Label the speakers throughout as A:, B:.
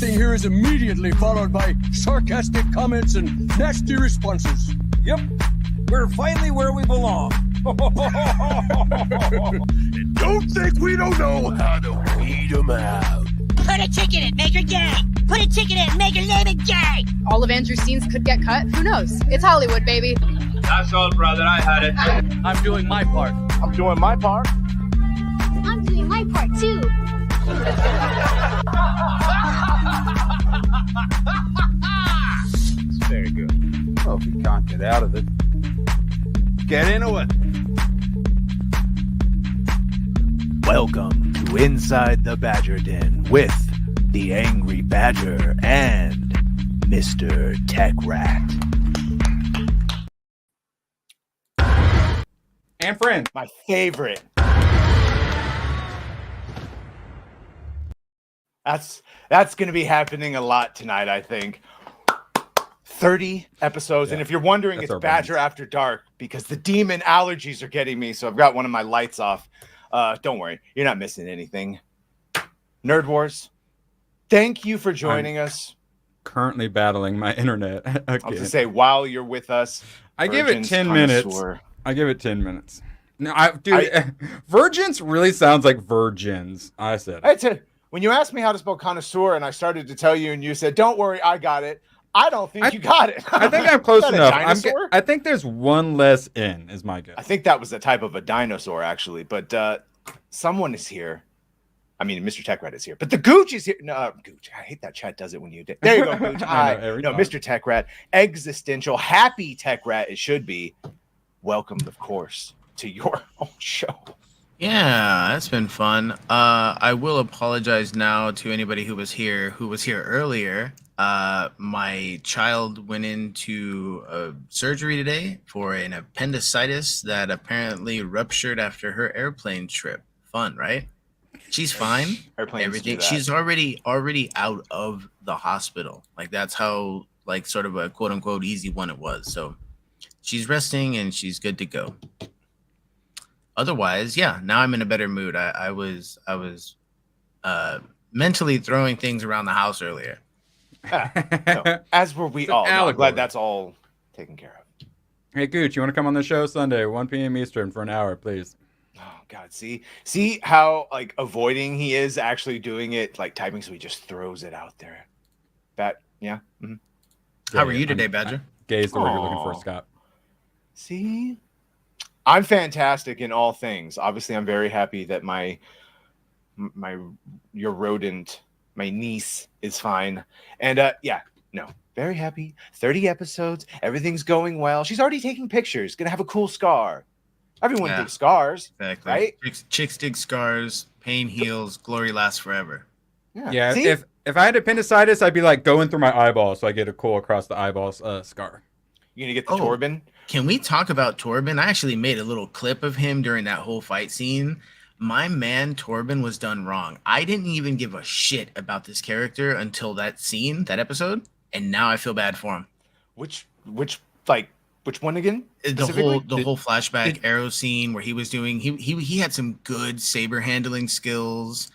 A: Everything here is immediately followed by sarcastic comments and nasty responses.
B: Yep, we're finally where we belong.
A: And don't think we don't know how to weed them out.
C: Put a chick in it, make her gay. Put a chick in it, make her name it gay.
D: All of Andrew's scenes could get cut. Who knows? It's Hollywood, baby.
E: That's all, brother. I had it.
F: I'm doing my part.
G: I'm doing my part.
H: I'm doing my part too.
G: It's very good. Well, if you can't get out of it, get into it.
I: Welcome to Inside the Badger Den with the Angry Badger and Mr.Techrat.
F: And friends.
I: My favorite. That's going to be happening a lot tonight, I think. 30 episodes. Yeah. And if you're wondering, it's Badger After Dark because the demon allergies are getting me. So I've got one of my lights off. Don't worry. You're not missing anything. Nerd Wars, thank you for joining us.
F: Currently battling my internet.
I: I was going to say, while you're with us,
F: I give it 10 minutes. I give it 10 minutes. No, Virgins really sounds like virgins. I said it.
I: When you asked me how to spell connoisseur and I started to tell you and you said, don't worry, I got it. I don't think you got it.
F: I think I'm close enough. I think there's one less N is my guess.
I: I think that was the type of a dinosaur, actually. But someone is here. I mean, Mr.Techrat is here. But the Gooch is here. No, Gooch. I hate that chat does it when you do. There you go, Gooch. Mr.Techrat. Existential. Happy Techrat, it should be. Welcome, of course, to your own show.
J: Yeah, that's been fun. I will apologize now to anybody who was here earlier. My child went into surgery today for an appendicitis that apparently ruptured after her airplane trip. Fun, right? She's fine. Everything. She's already out of the hospital. Like that's how sort of a quote unquote easy one it was. So she's resting and she's good to go. Otherwise, yeah, now I'm in a better mood. I was mentally throwing things around the house earlier.
I: No, as were we all. No, I'm glad that's all taken care of.
F: Hey, Gooch, you want to come on the show Sunday, 1 p.m. Eastern for an hour, please?
I: Oh, God. See how avoiding he is actually doing it, typing, so he just throws it out there. Yeah. Mm-hmm.
J: How are you today, Badger?
F: Gay's the word you're looking for, Scott.
I: See? I'm fantastic in all things. Obviously, I'm very happy that your rodent, my niece, is fine. And very happy. 30 episodes. Everything's going well. She's already taking pictures. Gonna have a cool scar. Everyone digs scars.
J: Exactly.
I: Right?
J: Chicks dig scars. Pain heals. Glory lasts forever.
F: Yeah. If I had appendicitis, I'd be going through my eyeball, so I get a cool across the eyeballs scar.
I: You gonna get the Torben?
J: Can we talk about Torben? I actually made a little clip of him during that whole fight scene. My man Torben was done wrong. I didn't even give a shit about this character until that scene, that episode, and now I feel bad for him.
I: Which one again?
J: The whole flashback arrow scene where he was doing he had some good saber handling skills.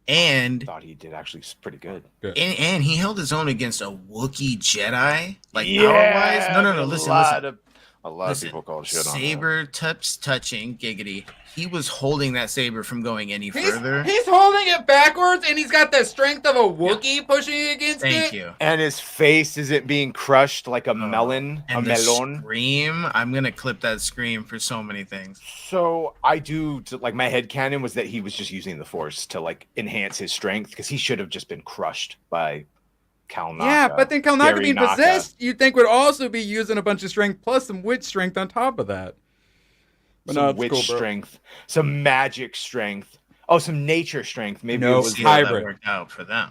J: And
I: I thought he did actually pretty good.
J: And he held his own against a Wookiee Jedi. Power-wise. No. Listen.
I: A lot of people call shit on
J: saber touching giggity. He was holding that saber from going any further.
F: He's holding it backwards, and he's got the strength of a Wookiee pushing against it.
J: Thank you.
I: And his face isn't being crushed like a melon.
J: And the scream. I'm gonna clip that scream for so many things.
I: So I do my headcanon was that he was just using the Force to enhance his strength because he should have just been crushed by Kalnaka.
F: Yeah, but then Kalnaka being possessed, you'd think would also be using a bunch of strength plus some witch strength on top of that. But
I: some witch strength, some magic strength, some nature strength. Maybe it was
F: hybrid.
J: That worked out for them.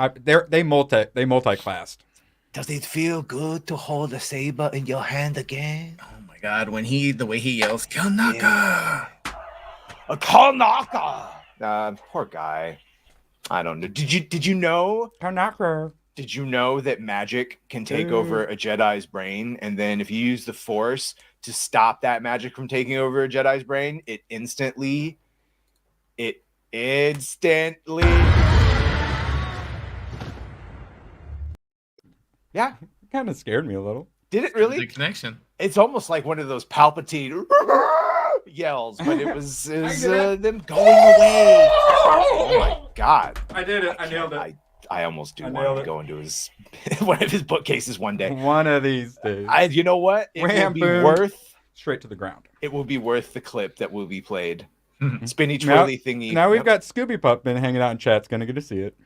F: They multi-classed.
I: Does it feel good to hold a saber in your hand again?
J: Oh my God! The way he yells, Kalnaka,
I: Kalnaka. Poor guy. I don't know. Did you know?
F: Kalnaka.
I: Did you know that magic can take over a Jedi's brain, and then if you use the Force to stop that magic from taking over a Jedi's brain, it instantly Yeah.
F: It kind of scared me a little.
I: Did it really?
J: The connection.
I: It's almost like one of those Palpatine yells, but it was them going away. Oh my god!
F: I did it. I nailed it.
I: I almost do want to go into his one of his bookcases one day.
F: One of these days.
I: You know what? It will be worth
F: straight to the ground.
I: It will be worth the clip that will be played. Spinny twirly thingy.
F: Now we've got Scooby Pup been hanging out in chat. It's gonna get to see it.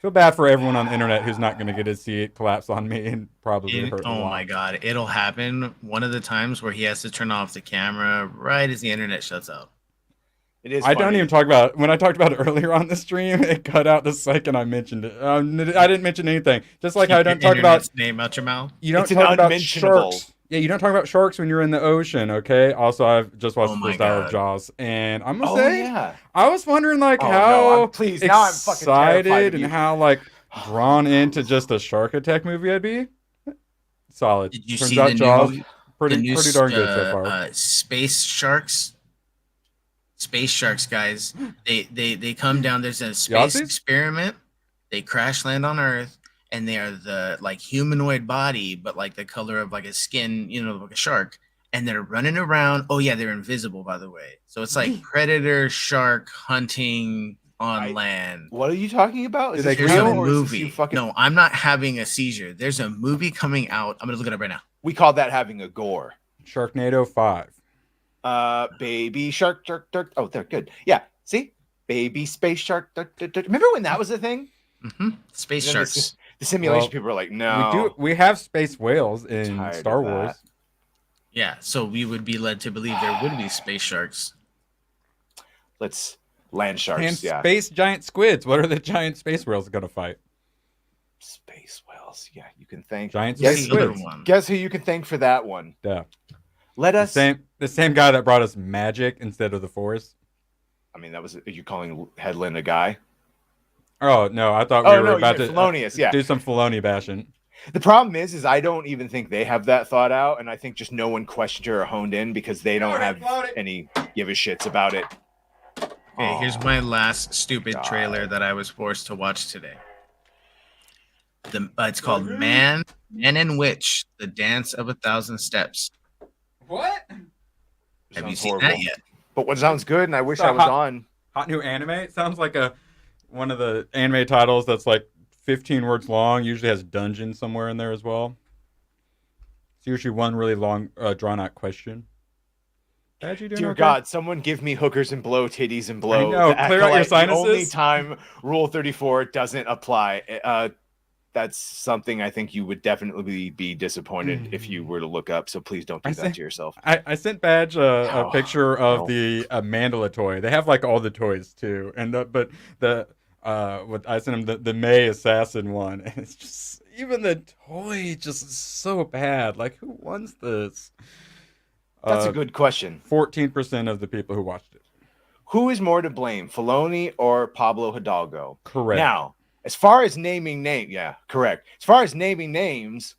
F: Feel bad for everyone on the internet who's not gonna get to see it collapse on me and probably hurt.
J: Oh my god, it'll happen one of the times where he has to turn off the camera right as the internet shuts out.
I: It is.
F: I don't even talk about it. When I talked about it earlier on the stream, it cut out the second I mentioned it. I didn't mention anything. Just like I don't talk about
J: name out your mouth.
F: You don't talk about sharks. Yeah, you don't talk about sharks when you're in the ocean, okay? Also, I've just watched the first hour of Jaws, and I'm gonna say, I was wondering like how excited and how like drawn into just a shark attack movie I'd be. Solid.
J: Did you
F: Turns
J: see
F: out
J: the
F: Jaws
J: new,
F: pretty darn good so far.
J: Space sharks. Space sharks, guys. They come down. There's a space experiment. They crash land on Earth. And they are the like humanoid body, but like the color of like a skin, you know, like a shark. And they're running around. Oh yeah, they're invisible, by the way. So it's like predator shark hunting on land.
I: What are you talking about? Is
J: There's a movie. No, I'm not having a seizure. There's a movie coming out. I'm gonna look it up right now.
I: We call that having a gore.
F: Sharknado 5.
I: Baby shark. Oh, they're good. Yeah. See, baby space shark. Remember when that was a thing?
J: Mm-hmm. Space sharks.
I: The simulation people are like, no.
F: We have space whales in Star Wars.
J: Yeah, so we would be led to believe there would be space sharks.
I: Land sharks.
F: And space giant squids. What are the giant space whales going to fight?
I: Space whales. Yeah, you can thank
F: giant space squids.
I: Guess who you can thank for that one?
F: Yeah.
I: Let us.
F: The same guy that brought us magic instead of the Force.
I: I mean, are you calling Headlamp a guy?
F: Oh no, I thought we were about to do some Filoni bashing.
I: The problem is I don't even think they have that thought out, and I think just no one questioned or honed in because they don't have any give a shits about it.
J: Okay, here's my last stupid trailer that I was forced to watch today. It's called Man and Witch: The Dance of 1,000 Steps.
F: What?
J: Have you seen that yet?
I: But what sounds good, and I wish I was on.
F: Hot new anime. It sounds like one of the anime titles that's like 15 words long, usually has dungeon somewhere in there as well. It's usually one really long, drawn out question.
I: Dear God, someone give me hookers and blow, titties and blow.
F: I know, clear out your sinuses.
I: The only time Rule 34 doesn't apply. That's something I think you would definitely be disappointed if you were to look up. So please don't do that to yourself.
F: I sent Badge a picture of the Mandala toy. They have like all the toys too, and I sent him the May Assassin one, and it's just even the toy just so bad. Like, who wants this?
I: That's a good question.
F: 14% of the people who watched it.
I: Who is more to blame, Filoni or Pablo Hidalgo?
F: Correct.
I: Now, as far as naming names, yeah, correct. As far as naming names,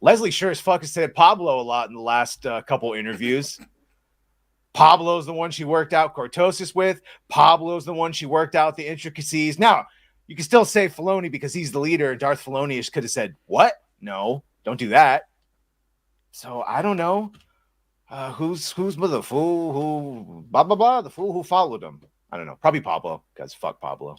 I: Leslie sure as fuck has said Pablo a lot in the last couple interviews. Pablo's the one she worked out cortosis with. Pablo's the one she worked out the intricacies. Now, you can still say Filoni because he's the leader. Darth Filoni could have said, what? No, don't do that. So, I don't know. Who's the fool who, blah, blah, blah, the fool who followed him? I don't know. Probably Pablo, because fuck Pablo.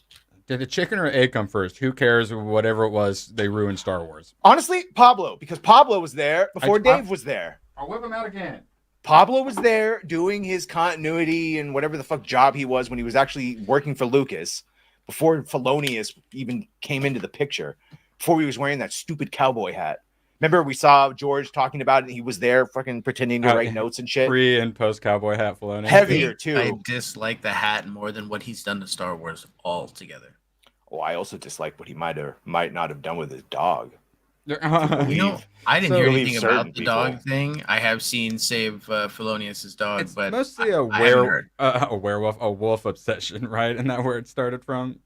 F: Did the chicken or egg come first? Who cares? Whatever it was, they ruined Star Wars.
I: Honestly, Pablo, because Pablo was there before Dave was there.
F: I'll whip him out again.
I: Pablo was there doing his continuity and whatever the fuck job he was when he was actually working for Lucas before Filoni even came into the picture, before he was wearing that stupid cowboy hat. Remember, we saw George talking about it. He was there fucking pretending to write notes and shit.
F: Pre and post cowboy hat Filoni.
I: Heavier, too.
J: I dislike the hat more than what he's done to Star Wars altogether.
I: Oh, I also dislike what he might not have done with his dog.
J: I didn't hear anything about the dog thing. I have seen Save Filonius's dog,
F: it's
J: but
F: mostly a wolf obsession, right? Isn't that where it started from?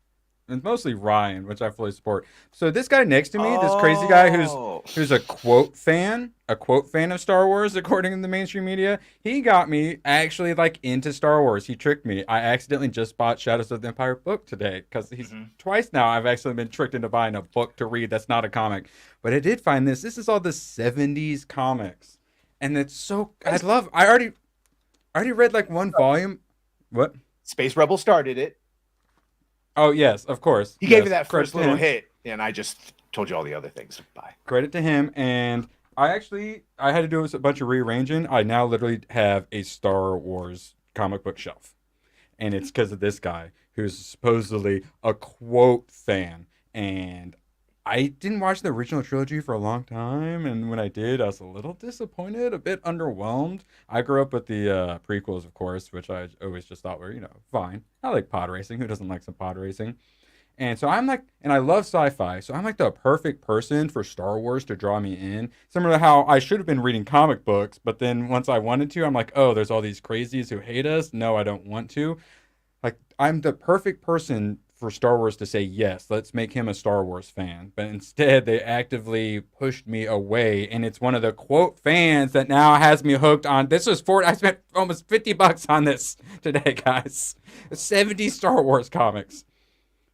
F: and mostly Ryan, which I fully support. So this guy next to me, this crazy guy who's a quote fan of Star Wars, according to the mainstream media, he got me actually like into Star Wars. He tricked me. I accidentally just bought Shadows of the Empire book today because he's twice now I've actually been tricked into buying a book to read that's not a comic. But I did find this. This is all the 70s comics, and it's so I already read like one volume. What?
I: Space Rebel started it.
F: Oh, yes, of course.
I: He gave me that first little hit, and I just told you all the other things. Bye.
F: Credit to him. And I had to do a bunch of rearranging. I now literally have a Star Wars comic book shelf. And it's because of this guy who's supposedly a quote fan. And I didn't watch the original trilogy for a long time, and when I did, I was a little disappointed, a bit underwhelmed. I grew up with the prequels, of course, which I always just thought were, fine. I like pod racing. Who doesn't like some pod racing? And so I'm like, and I love sci-fi, so I'm like the perfect person for Star Wars to draw me in. Similar to how I should have been reading comic books, but then once I wanted to, I'm like, oh, there's all these crazies who hate us. No, I don't want to. Like, I'm the perfect person for Star Wars to say, yes, let's make him a Star Wars fan. But instead, they actively pushed me away. And it's one of the quote fans that now has me hooked on. I spent almost $50 on this today, guys. 70 Star Wars comics.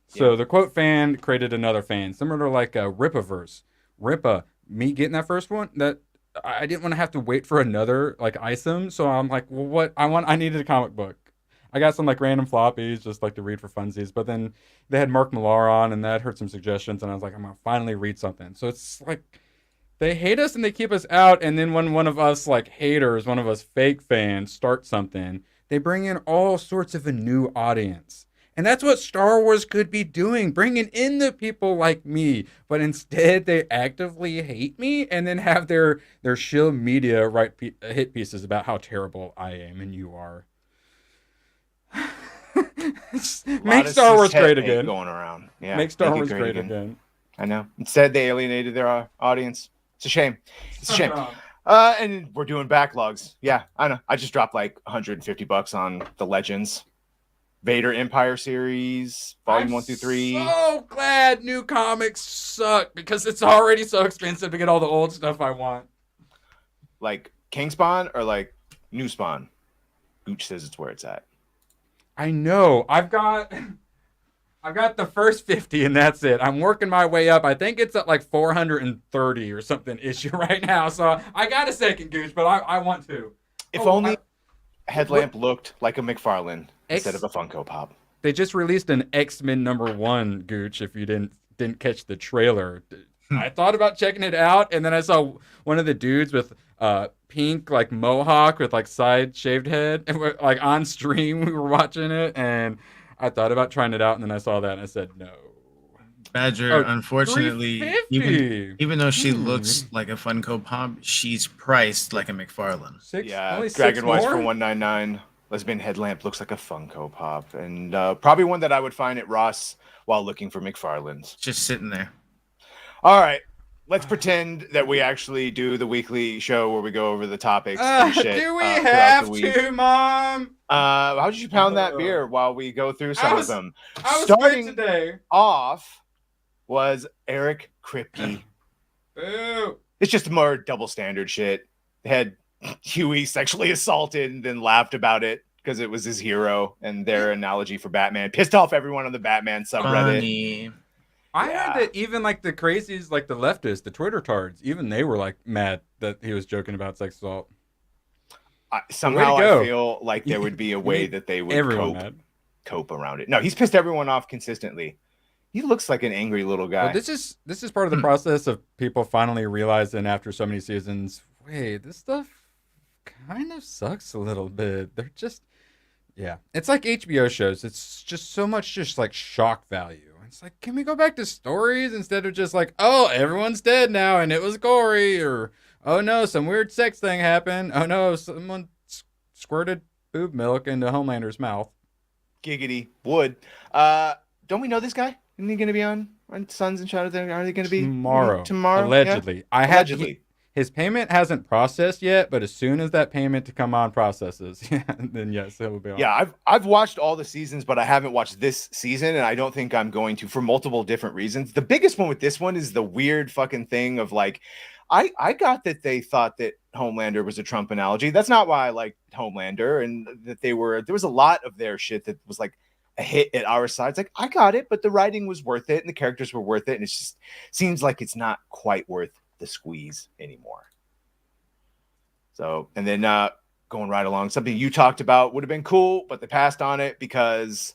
F: So the quote fan created another fan, similar to like a Rippaverse. Rippa, me getting that first one, that I didn't want to have to wait for another like item. So I'm like, well, I needed a comic book. I got some like random floppies just like to read for funsies, but then they had Mark Millar on and that heard some suggestions and I was like, I'm gonna finally read something. So it's like they hate us and they keep us out, and then when one of us like haters, one of us fake fans start something, they bring in all sorts of a new audience. And that's what Star Wars could be doing, bringing in the people like me. But instead, they actively hate me and then have their shill media write hit pieces about how terrible I am and you are. Make Star Wars great again.
I: Going around. Yeah,
F: make Star Wars great again.
I: I know. Instead, they alienated their audience. It's a shame. It's a shame. And we're doing backlogs. Yeah, I know. I just dropped like $150 on the Legends Vader Empire series, volume 1 through 3.
F: So glad new comics suck because it's already so expensive to get all the old stuff I want.
I: Like King Spawn or like New Spawn? Gooch says it's where it's at.
F: I know. I've got the first 50 and that's it. I'm working my way up. I think it's at like 430 or something issue right now. So I got a second, Gooch, but I want to.
I: If only Headlamp looked like a McFarlane instead of a Funko Pop.
F: They just released an X-Men #1, Gooch, if you didn't catch the trailer. I thought about checking it out, and then I saw one of the dudes with pink like mohawk with like side shaved head, and we're, like on stream we were watching it, and I thought about trying it out, and then I saw that and I said no.
J: Badger, unfortunately, even though she looks like a Funko Pop, she's priced like a McFarlane.
I: Dragon Wise for $199. Lesbian Headlamp looks like a Funko Pop, and probably one that I would find at Ross while looking for McFarlane's.
J: Just sitting there.
I: All right. Let's pretend that we actually do the weekly show where we go over the topics and shit.
F: Do we have to, Mom?
I: How did you pound that beer while we go through some of them?
F: Starting today
I: off was Eric Kripke.
F: Boo.
I: It's just more double standard shit. Had Huey sexually assaulted and then laughed about it because it was his hero and their analogy for Batman. Pissed off everyone on the Batman subreddit.
J: Funny.
F: I heard that even like the crazies, like the leftists, the Twitter tards, even they were like mad that he was joking about sex assault.
I: Somehow I feel like there would be a way that they would cope around it. No, he's pissed everyone off consistently. He looks like an angry little guy.
F: Well, this is part of the process of people finally realizing after so many seasons, wait, this stuff kind of sucks a little bit. They're just, it's like HBO shows. It's just so much just like shock value. It's like, can we go back to stories instead of just like, oh, everyone's dead now and it was gory, or oh no, some weird sex thing happened. Oh no, someone squirted boob milk into Homelander's mouth.
I: Giggity wood. Don't we know this guy? Isn't he going to be on Sons and Shadows? Are they going to be
F: tomorrow?
I: Tomorrow,
F: allegedly.
I: Yeah?
F: his payment hasn't processed yet, but as soon as that payment to come on processes, then yes, it will be on.
I: Yeah, I've watched all the seasons, but I haven't watched this season, and I don't think I'm going to for multiple different reasons. The biggest one with this one is the weird fucking thing of like, I got that they thought that Homelander was a Trump analogy. That's not why I liked Homelander, and that there was a lot of their shit that was like a hit at our sides. Like, I got it, but the writing was worth it and the characters were worth it, and it just seems like it's not quite worth the squeeze anymore. So, and then going right along, something you talked about would have been cool, but they passed on it because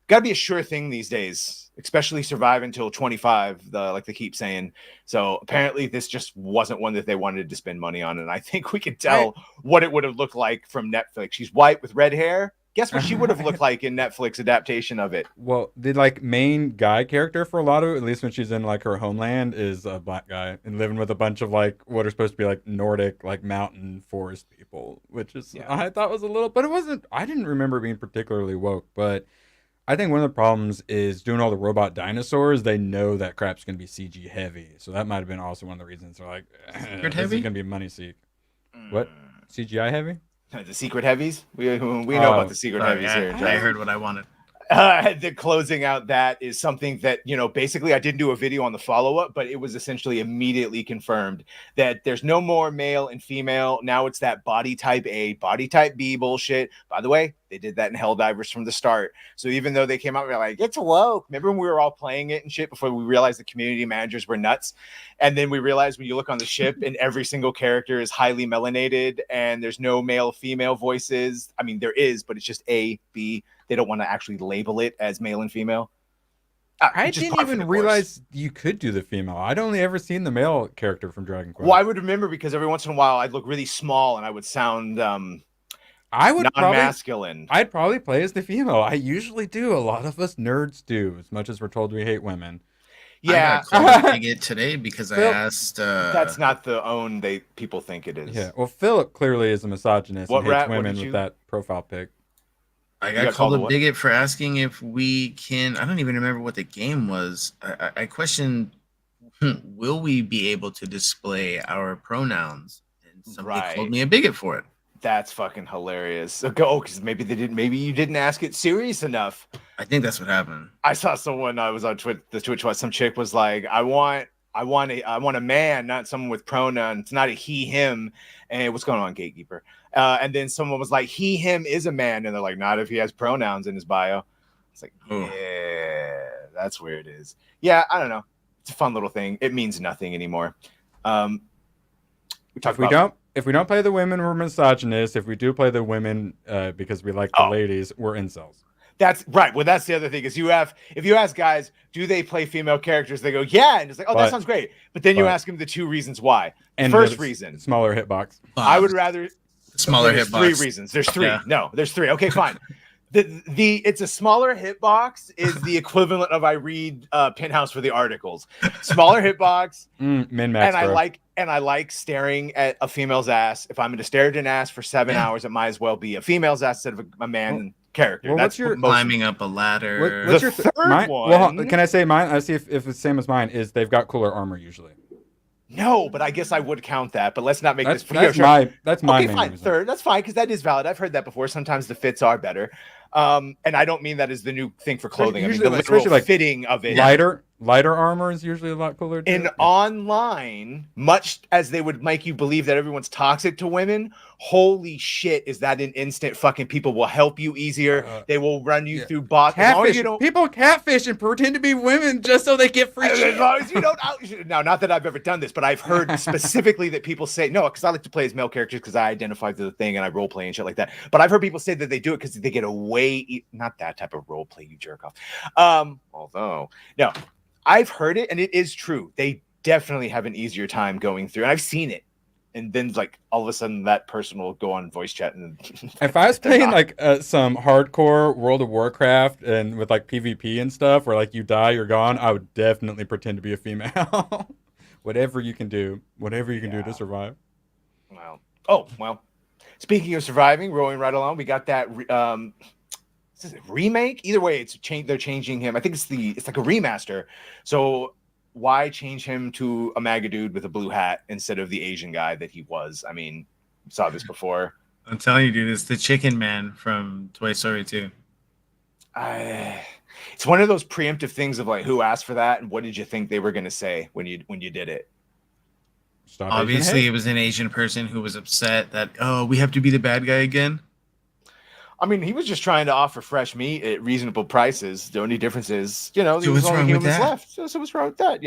I: got to be a sure thing these days, especially survive until 25, like they keep saying. So apparently this just wasn't one that they wanted to spend money on, and I think we could tell what it would have looked like from Netflix. She's white with red hair. Guess what she would have looked like in Netflix adaptation of it?
F: Well, the like main guy character for a lot of it, at least when she's in like her homeland, is a black guy and living with a bunch of like what are supposed to be like Nordic, like mountain forest people, which is I thought was a little, but it wasn't. I didn't remember being particularly woke, but I think one of the problems is doing all the robot dinosaurs. They know that crap's going to be CG heavy, so that might have been also one of the reasons they're like, this is going to be a money seek. What CGI heavy?
I: The secret heavies? We know about the secret heavies here.
J: I heard what I wanted.
I: The closing out that is something that, basically I didn't do a video on the follow-up, but it was essentially immediately confirmed that there's no more male and female. Now it's that body type A, body type B bullshit. By the way, they did that in Helldivers from the start. So even though they came out, we were like, it's woke. Remember when we were all playing it and shit before we realized the community managers were nuts? And then we realized when you look on the ship and every single character is highly melanated and there's no male, female voices. I mean, there is, but it's just A, B. They don't want to actually label it as male and female.
F: I didn't even realize you could do the female. I'd only ever seen the male character from Dragon Quest.
I: Well, I would remember because every once in a while I'd look really small and I would sound non-masculine.
F: I'd probably play as the female. I usually do. A lot of us nerds do, as much as we're told we hate women.
I: Yeah,
J: I got called it today because I asked.
I: That's not the own people think it is.
F: Yeah, well, Philip clearly is a misogynist and hates women with that profile pic.
J: I got called a bigot for asking if we can. I don't even remember what the game was. I questioned, will we be able to display our pronouns? And somebody called me a bigot for it.
I: That's fucking hilarious. Because maybe they didn't. Maybe you didn't ask it serious enough.
J: I think that's what happened.
I: I saw someone. I was on the Twitch. Some chick was like, I want a man, not someone with pronouns, not a he, him. And what's going on, Gatekeeper? And then someone was like, he, him is a man. And they're like, not if he has pronouns in his bio. It's like, yeah, that's where it is. Yeah, I don't know. It's a fun little thing. It means nothing anymore.
F: If we don't play the women, we're misogynists. If we do play the women because we like the ladies, we're incels.
I: That's right. Well, that's the other thing is if you ask guys, do they play female characters? They go, yeah. And it's like, that sounds great. But then you ask them the two reasons why.
F: And
I: first reason.
F: Smaller hitbox.
I: I would rather.
J: Smaller hitbox.
I: Three reasons. There's three. Yeah. No, there's three. Okay, fine. It's a smaller hitbox is the equivalent of I read Penthouse for the articles. Smaller hitbox.
F: Min-max.
I: And I like staring at a female's ass. If I'm going to stare at an ass for 7 hours, it might as well be a female's ass instead of a man character.
J: Well, that's your climbing up a ladder.
F: What's your third one? Well, can I say mine? I see if it's the same as mine. Is they've got cooler armor usually.
I: No, but I guess I would count that. But let's not make this.
F: That's my
I: okay, fine. Reason. Third, that's fine because that is valid. I've heard that before. Sometimes the fits are better, and I don't mean that as the new thing for clothing.
F: Usually,
I: I mean, the literal like fitting of it.
F: Lighter armor is usually a lot cooler.
I: In online, much as they would make you believe that everyone's toxic to women, holy shit, is that an instant fucking people will help you easier. They will run you through bots.
F: People catfish and pretend to be women just so they get free shit.
I: As long as you don't now, not that I've ever done this, but I've heard specifically that people say, no, because I like to play as male characters because I identify to the thing and I role play and shit like that. But I've heard people say that they do it because they get not that type of role play, you jerk off. Although, no. I've heard it, and it is true. They definitely have an easier time going through, and I've seen it. And then, like, all of a sudden, that person will go on voice chat. And
F: if I was playing like some hardcore World of Warcraft and with like PvP and stuff, where like you die, you're gone, I would definitely pretend to be a female. Whatever you can do to survive.
I: Well. Speaking of surviving, rolling right along, we got that. Is it remake? Either way, they're changing him. I think it's like a remaster. So why change him to a MAGA dude with a blue hat instead of the Asian guy that he was? I mean, saw this before.
J: I'm telling you, dude, it's the Chicken Man from Toy Story 2.
I: It's one of those preemptive things of like, who asked for that and what did you think they were going to say when you did it?
J: Obviously, it was an Asian person who was upset that, oh, we have to be the bad guy again.
I: I mean, he was just trying to offer fresh meat at reasonable prices. The only difference is, there
J: So
I: was
J: what's
I: only
J: wrong with
I: humans
J: that?
I: left. So what's wrong with that,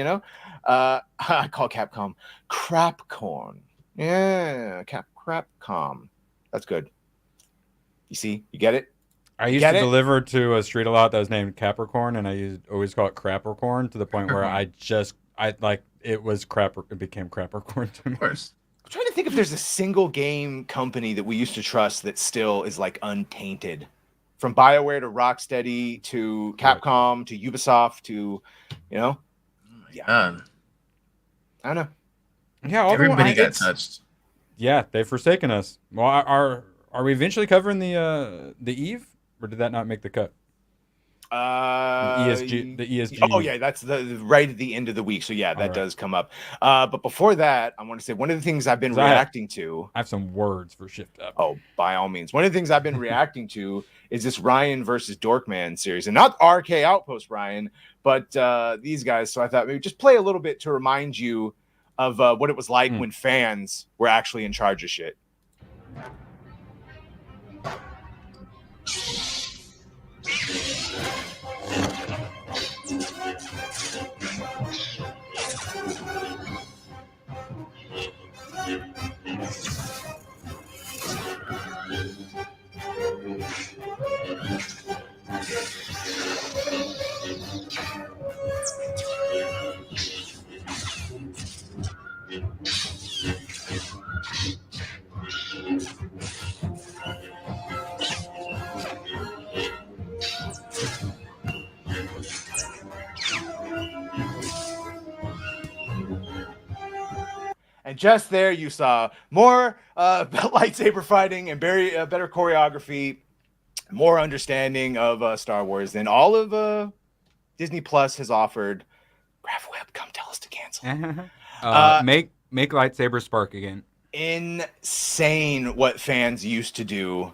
I: I call Capcom Crapcorn. Yeah, Crapcom. That's good. You see? You get it?
F: I used to deliver to a street a lot that was named Capricorn, and I always call it Crappercorn to the point where it was crap. It became Crappercorn to me.
J: Of course.
I: I'm trying to think if there's a single game company that we used to trust that still is like untainted. From BioWare to Rocksteady to Capcom to Ubisoft to,
J: Oh my God.
I: I don't know.
F: Yeah,
J: everybody got touched.
F: Yeah, they've forsaken us. Well, are we eventually covering the Eve, or did that not make the cut? The ESG.
I: Oh yeah, that's the right at the end of the week. So yeah, that does come up. But before that, I want to say one of the things I've been reacting to.
F: I have some words for Shift Up.
I: Oh, by all means. One of the things I've been reacting to is this Ryan versus Dorkman series, and not RK Outpost Ryan, but these guys. So I thought maybe just play a little bit to remind you of what it was like when fans were actually in charge of shit. And just there, you saw more lightsaber fighting and better choreography, more understanding of Star Wars than all of Disney Plus has offered. GraphWeb, come tell us to cancel.
F: Make lightsaber spark again.
I: Insane what fans used to do.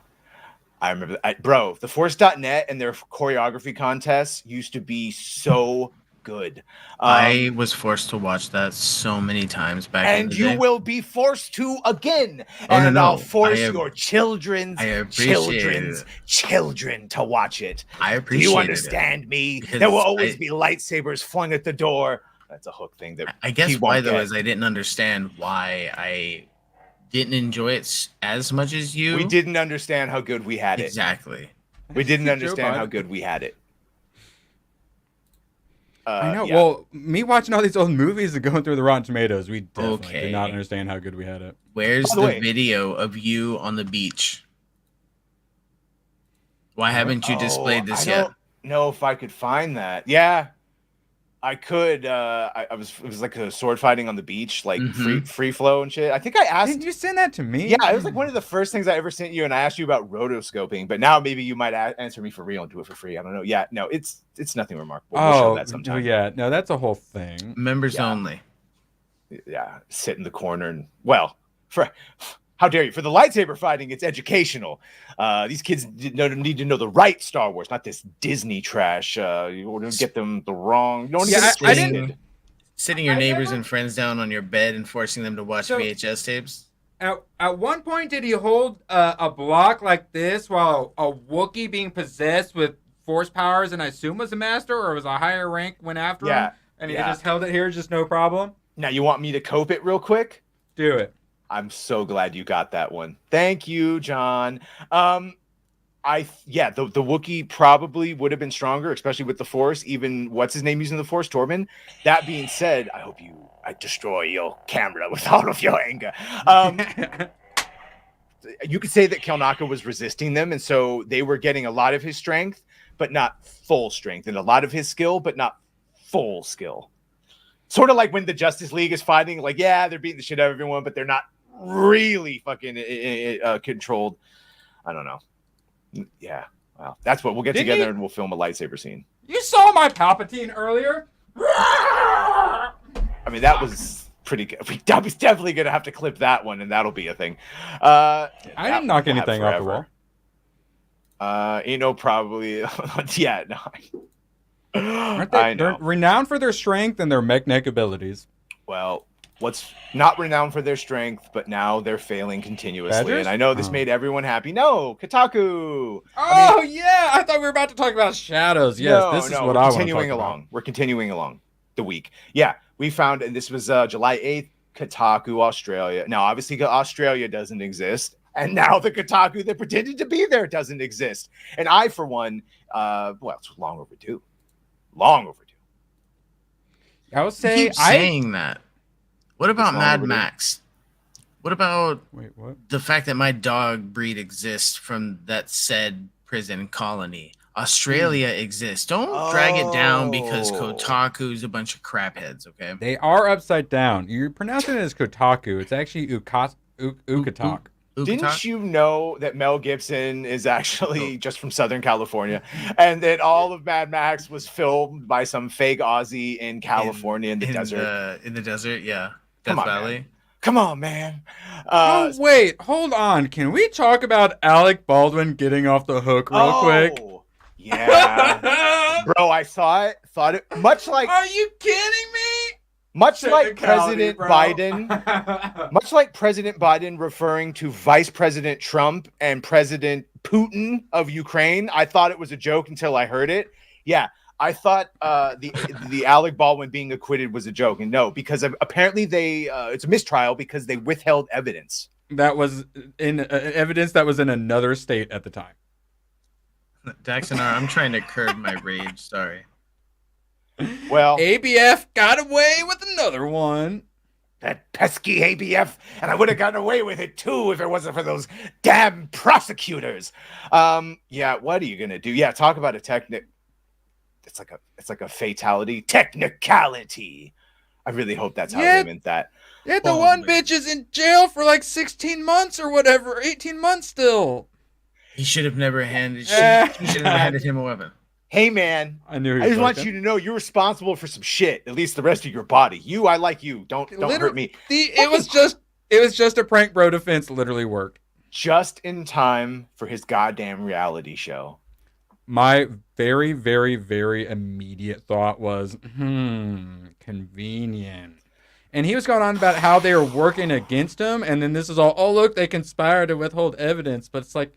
I: I remember, bro, the Force.net and their choreography contests used to be so good.
J: I was forced to watch that so many times back in the day.
I: And you will be forced to again. I'll force your children to watch it.
J: I appreciate it.
I: Do you understand me? There will always be lightsabers flung at the door. That's a hook thing. That
J: I guess why, though, is I didn't understand why I didn't enjoy it as much as you.
I: We didn't understand how good we had it.
J: Exactly.
I: We didn't understand how good we had it.
F: I know. Yeah. Well, me watching all these old movies and going through the Rotten Tomatoes, we definitely did not understand how good we had it.
J: Where's the video of you on the beach? Why haven't you displayed this yet? I don't
I: know if I could find that. Yeah, I could. It was like a sword fighting on the beach, like free flow and shit. I think I asked.
F: Did you send that to me?
I: Yeah, it was like one of the first things I ever sent you, and I asked you about rotoscoping. But now maybe you might answer me for real and do it for free. I don't know. Yeah, no, it's nothing remarkable. We'll show that sometime.
F: Yeah, no, that's a whole thing.
J: Members only.
I: Yeah, sit in the corner and how dare you? For the lightsaber fighting, it's educational. These kids need to know the right Star Wars, not this Disney trash. You don't get them the wrong. You don't get
J: sitting your neighbors and friends down on your bed and forcing them to watch VHS tapes.
F: At one point, did he hold a block like this while a Wookiee being possessed with force powers, and I assume was a master or was a higher rank went after him? And he just held it here, just no problem?
I: Now, you want me to cope it real quick?
F: Do it.
I: I'm so glad you got that one. Thank you, John. The Wookiee probably would have been stronger, especially with the Force. Even what's his name using the Force, Torben. That being said, I destroy your camera with all of your anger. You could say that Kelnaka was resisting them, and so they were getting a lot of his strength, but not full strength, and a lot of his skill, but not full skill. Sort of like when the Justice League is fighting, like, yeah, they're beating the shit out of everyone, but they're not really fucking controlled. I don't know. Yeah. Well, that's what we'll get together and we'll film a lightsaber scene.
F: You saw my Palpatine earlier?
I: mean, that was pretty good. I was definitely gonna have to clip that one, and that'll be a thing. I
F: didn't knock anything off the wall.
I: Probably. Yeah, no.
F: They're renowned for their strength and their mech abilities.
I: Well, what's not renowned for their strength, but now they're failing continuously.
F: Badgers?
I: And I know this made everyone happy. No, Kotaku.
F: Yeah, I thought we were about to talk about Shadows. Yes, this is what I want to talk about.
I: We're continuing along the week. Yeah, we found, and this was July 8th, Kotaku, Australia. Now, obviously, Australia doesn't exist. And now the Kotaku that pretended to be there doesn't exist. And I, for one, it's long overdue. Long overdue.
F: I would say
J: keep saying that. What about Mad Max? What about the fact that my dog breed exists from that said prison colony? Australia exists. Don't drag it down because Kotaku's a bunch of crapheads, okay?
F: They are upside down. You're pronouncing it as Kotaku. It's actually Ukatak.
I: Didn't you know that Mel Gibson is actually just from Southern California, and that all of Mad Max was filmed by some fake Aussie in California in the desert?
J: In the desert, yeah. Death Valley.
I: Man. Come on, man.
F: Wait, hold on. Can we talk about Alec Baldwin getting off the hook real quick?
I: Yeah. Bro, I saw it. Thought it much like.
F: Are you kidding me?
I: Much like President Biden, referring to Vice President Trump and President Putin of Ukraine, I thought it was a joke until I heard it. Yeah, I thought the Alec Baldwin being acquitted was a joke, and no, because apparently it's a mistrial because they withheld evidence
F: that was in evidence that was in another state at the time.
J: Daxonar, I'm trying to curb my rage. Sorry.
I: Well,
F: ABF got away with another one.
I: That pesky ABF, and I would have gotten away with it too if it wasn't for those damn prosecutors. Yeah, what are you gonna do? Yeah, talk about a It's like a fatality, technicality. I really hope that's how they meant that.
F: Yeah, the one bitch is in jail for like 16 months or whatever, 18 months still.
J: He should have never handed. She should have handed him a weapon.
I: Hey man, I just want you to know you're responsible for some shit. At least the rest of your body. I like you. Don't hurt me.
F: It was just a prank, bro. Defense literally worked
I: just in time for his goddamn reality show.
F: My very, very, very immediate thought was, convenient. And he was going on about how they were working against him, and then this is all, oh look, they conspired to withhold evidence, but it's like.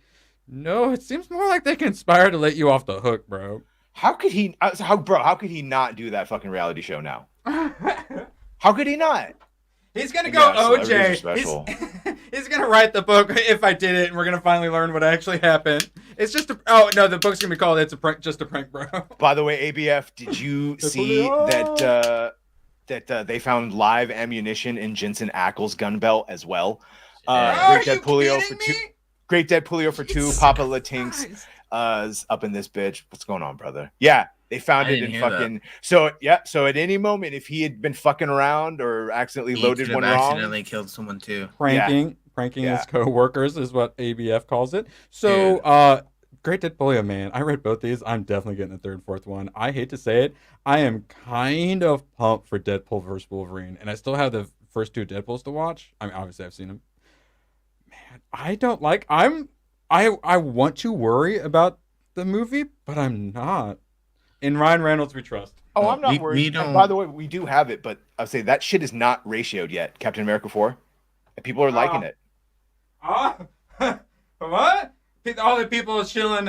F: No, it seems more like they conspire to let you off the hook, bro.
I: How could he not do that fucking reality show now? How could he not?
F: He's gonna go OJ. He's gonna write the book If I Did It, and we're gonna finally learn what actually happened. It's just the book's gonna be called It's a Prank, Just a Prank, bro.
I: By the way, ABF, did you see that they found live ammunition in Jensen Ackles' gun belt as well? Great Dead Pulio for 2, Papa Latinx is up in this bitch. What's going on, brother? Yeah, they found it in fucking. That. So at any moment, if he had been fucking around or accidentally loaded one wrong,
J: accidentally killed someone too.
F: Pranking his co-workers is what ABF calls it. So, Great Dead Pulio, man. I read both these. I'm definitely getting the third and fourth one. I hate to say it. I am kind of pumped for Deadpool vs. Wolverine, and I still have the first 2 Deadpools to watch. I mean, obviously I've seen them. I don't like. I want to worry about the movie, but I'm not. In Ryan Reynolds, we trust.
I: Oh, I'm not worried. And by the way, we do have it, but I'll say that shit is not ratioed yet. Captain America 4, and people are liking it.
F: What? All the people shilling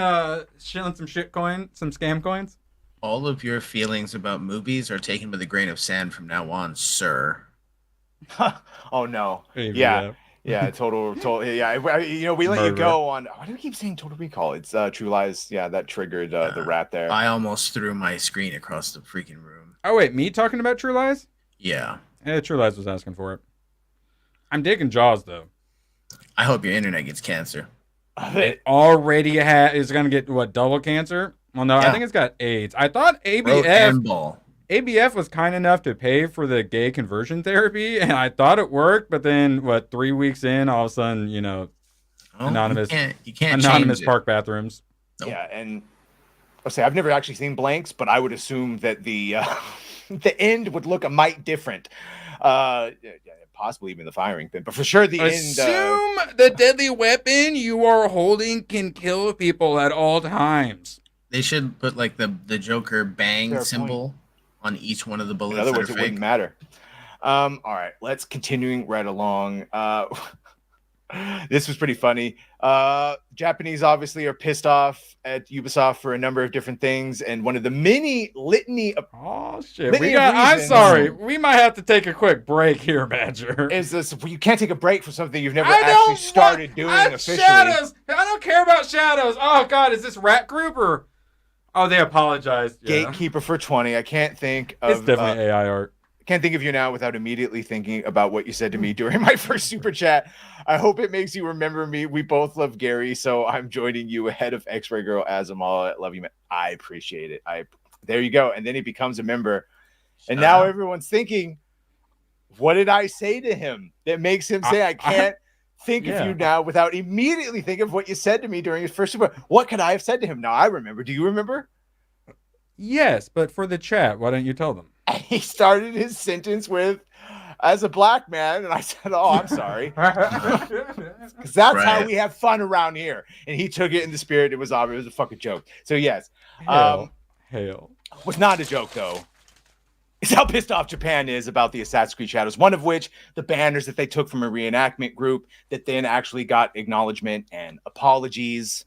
F: some shit coin, some scam coins.
J: All of your feelings about movies are taken with a grain of sand from now on, sir.
I: Oh no. Yeah. Yeah, total. Yeah, we let you go on. Why do we keep saying Total Recall? It's True Lies. Yeah, that triggered the rat there.
J: I almost threw my screen across the freaking room.
F: Oh wait, me talking about True Lies?
J: Yeah.
F: Yeah, True Lies was asking for it. I'm digging Jaws though.
J: I hope your internet gets cancer.
F: It already is gonna get double cancer? Well, no, yeah. I think it's got AIDS. I thought ABF was kind enough to pay for the gay conversion therapy, and I thought it worked, but then 3 weeks in, all of a sudden, anonymous
J: you can't
F: anonymous park bathrooms.
I: Nope. Yeah, and I'll say I've never actually seen Blanks, but I would assume that the the end would look a mite different. Possibly even the firing pin, but for sure the
F: Assume the deadly weapon you are holding can kill people at all times.
J: They should put like the Joker bang symbol on each one of the bullets.
I: In other words, it wouldn't matter. All right, let's continuing right along. This was pretty funny. Japanese obviously are pissed off at Ubisoft for a number of different things, and one of the mini litany of
F: I'm sorry, we might have to take a quick break here, Badger.
I: Is this you can't take a break for something you've never actually started doing officially?
F: Shadows. I don't care about Shadows. Oh God, is this Rat Group or? Oh, they apologized.
I: Yeah. Gatekeeper for 20. I can't think of.
F: It's definitely AI art.
I: Can't think of you now without immediately thinking about what you said to me during my first super chat. I hope it makes you remember me. We both love Gary, so I'm joining you ahead of X-Ray Girl Azamal. Love you, man. I appreciate it. There you go. And then he becomes a member. And now everyone's thinking, what did I say to him that makes him say I can't think of you now without immediately thinking of what you said to me during his first super? What could I have said to him? Now I remember. Do you remember?
F: Yes, but for the chat, why don't you tell them?
I: And he started his sentence with, as a black man, and I said, oh, I'm sorry. Because that's how we have fun around here. And he took it in the spirit. It was obvious. It was a fucking joke. So, yes.
F: Hail.
I: Was not a joke, though. It's how pissed off Japan is about the Assassin's Creed Shadows. One of which, the banners that they took from a reenactment group that then actually got acknowledgement and apologies.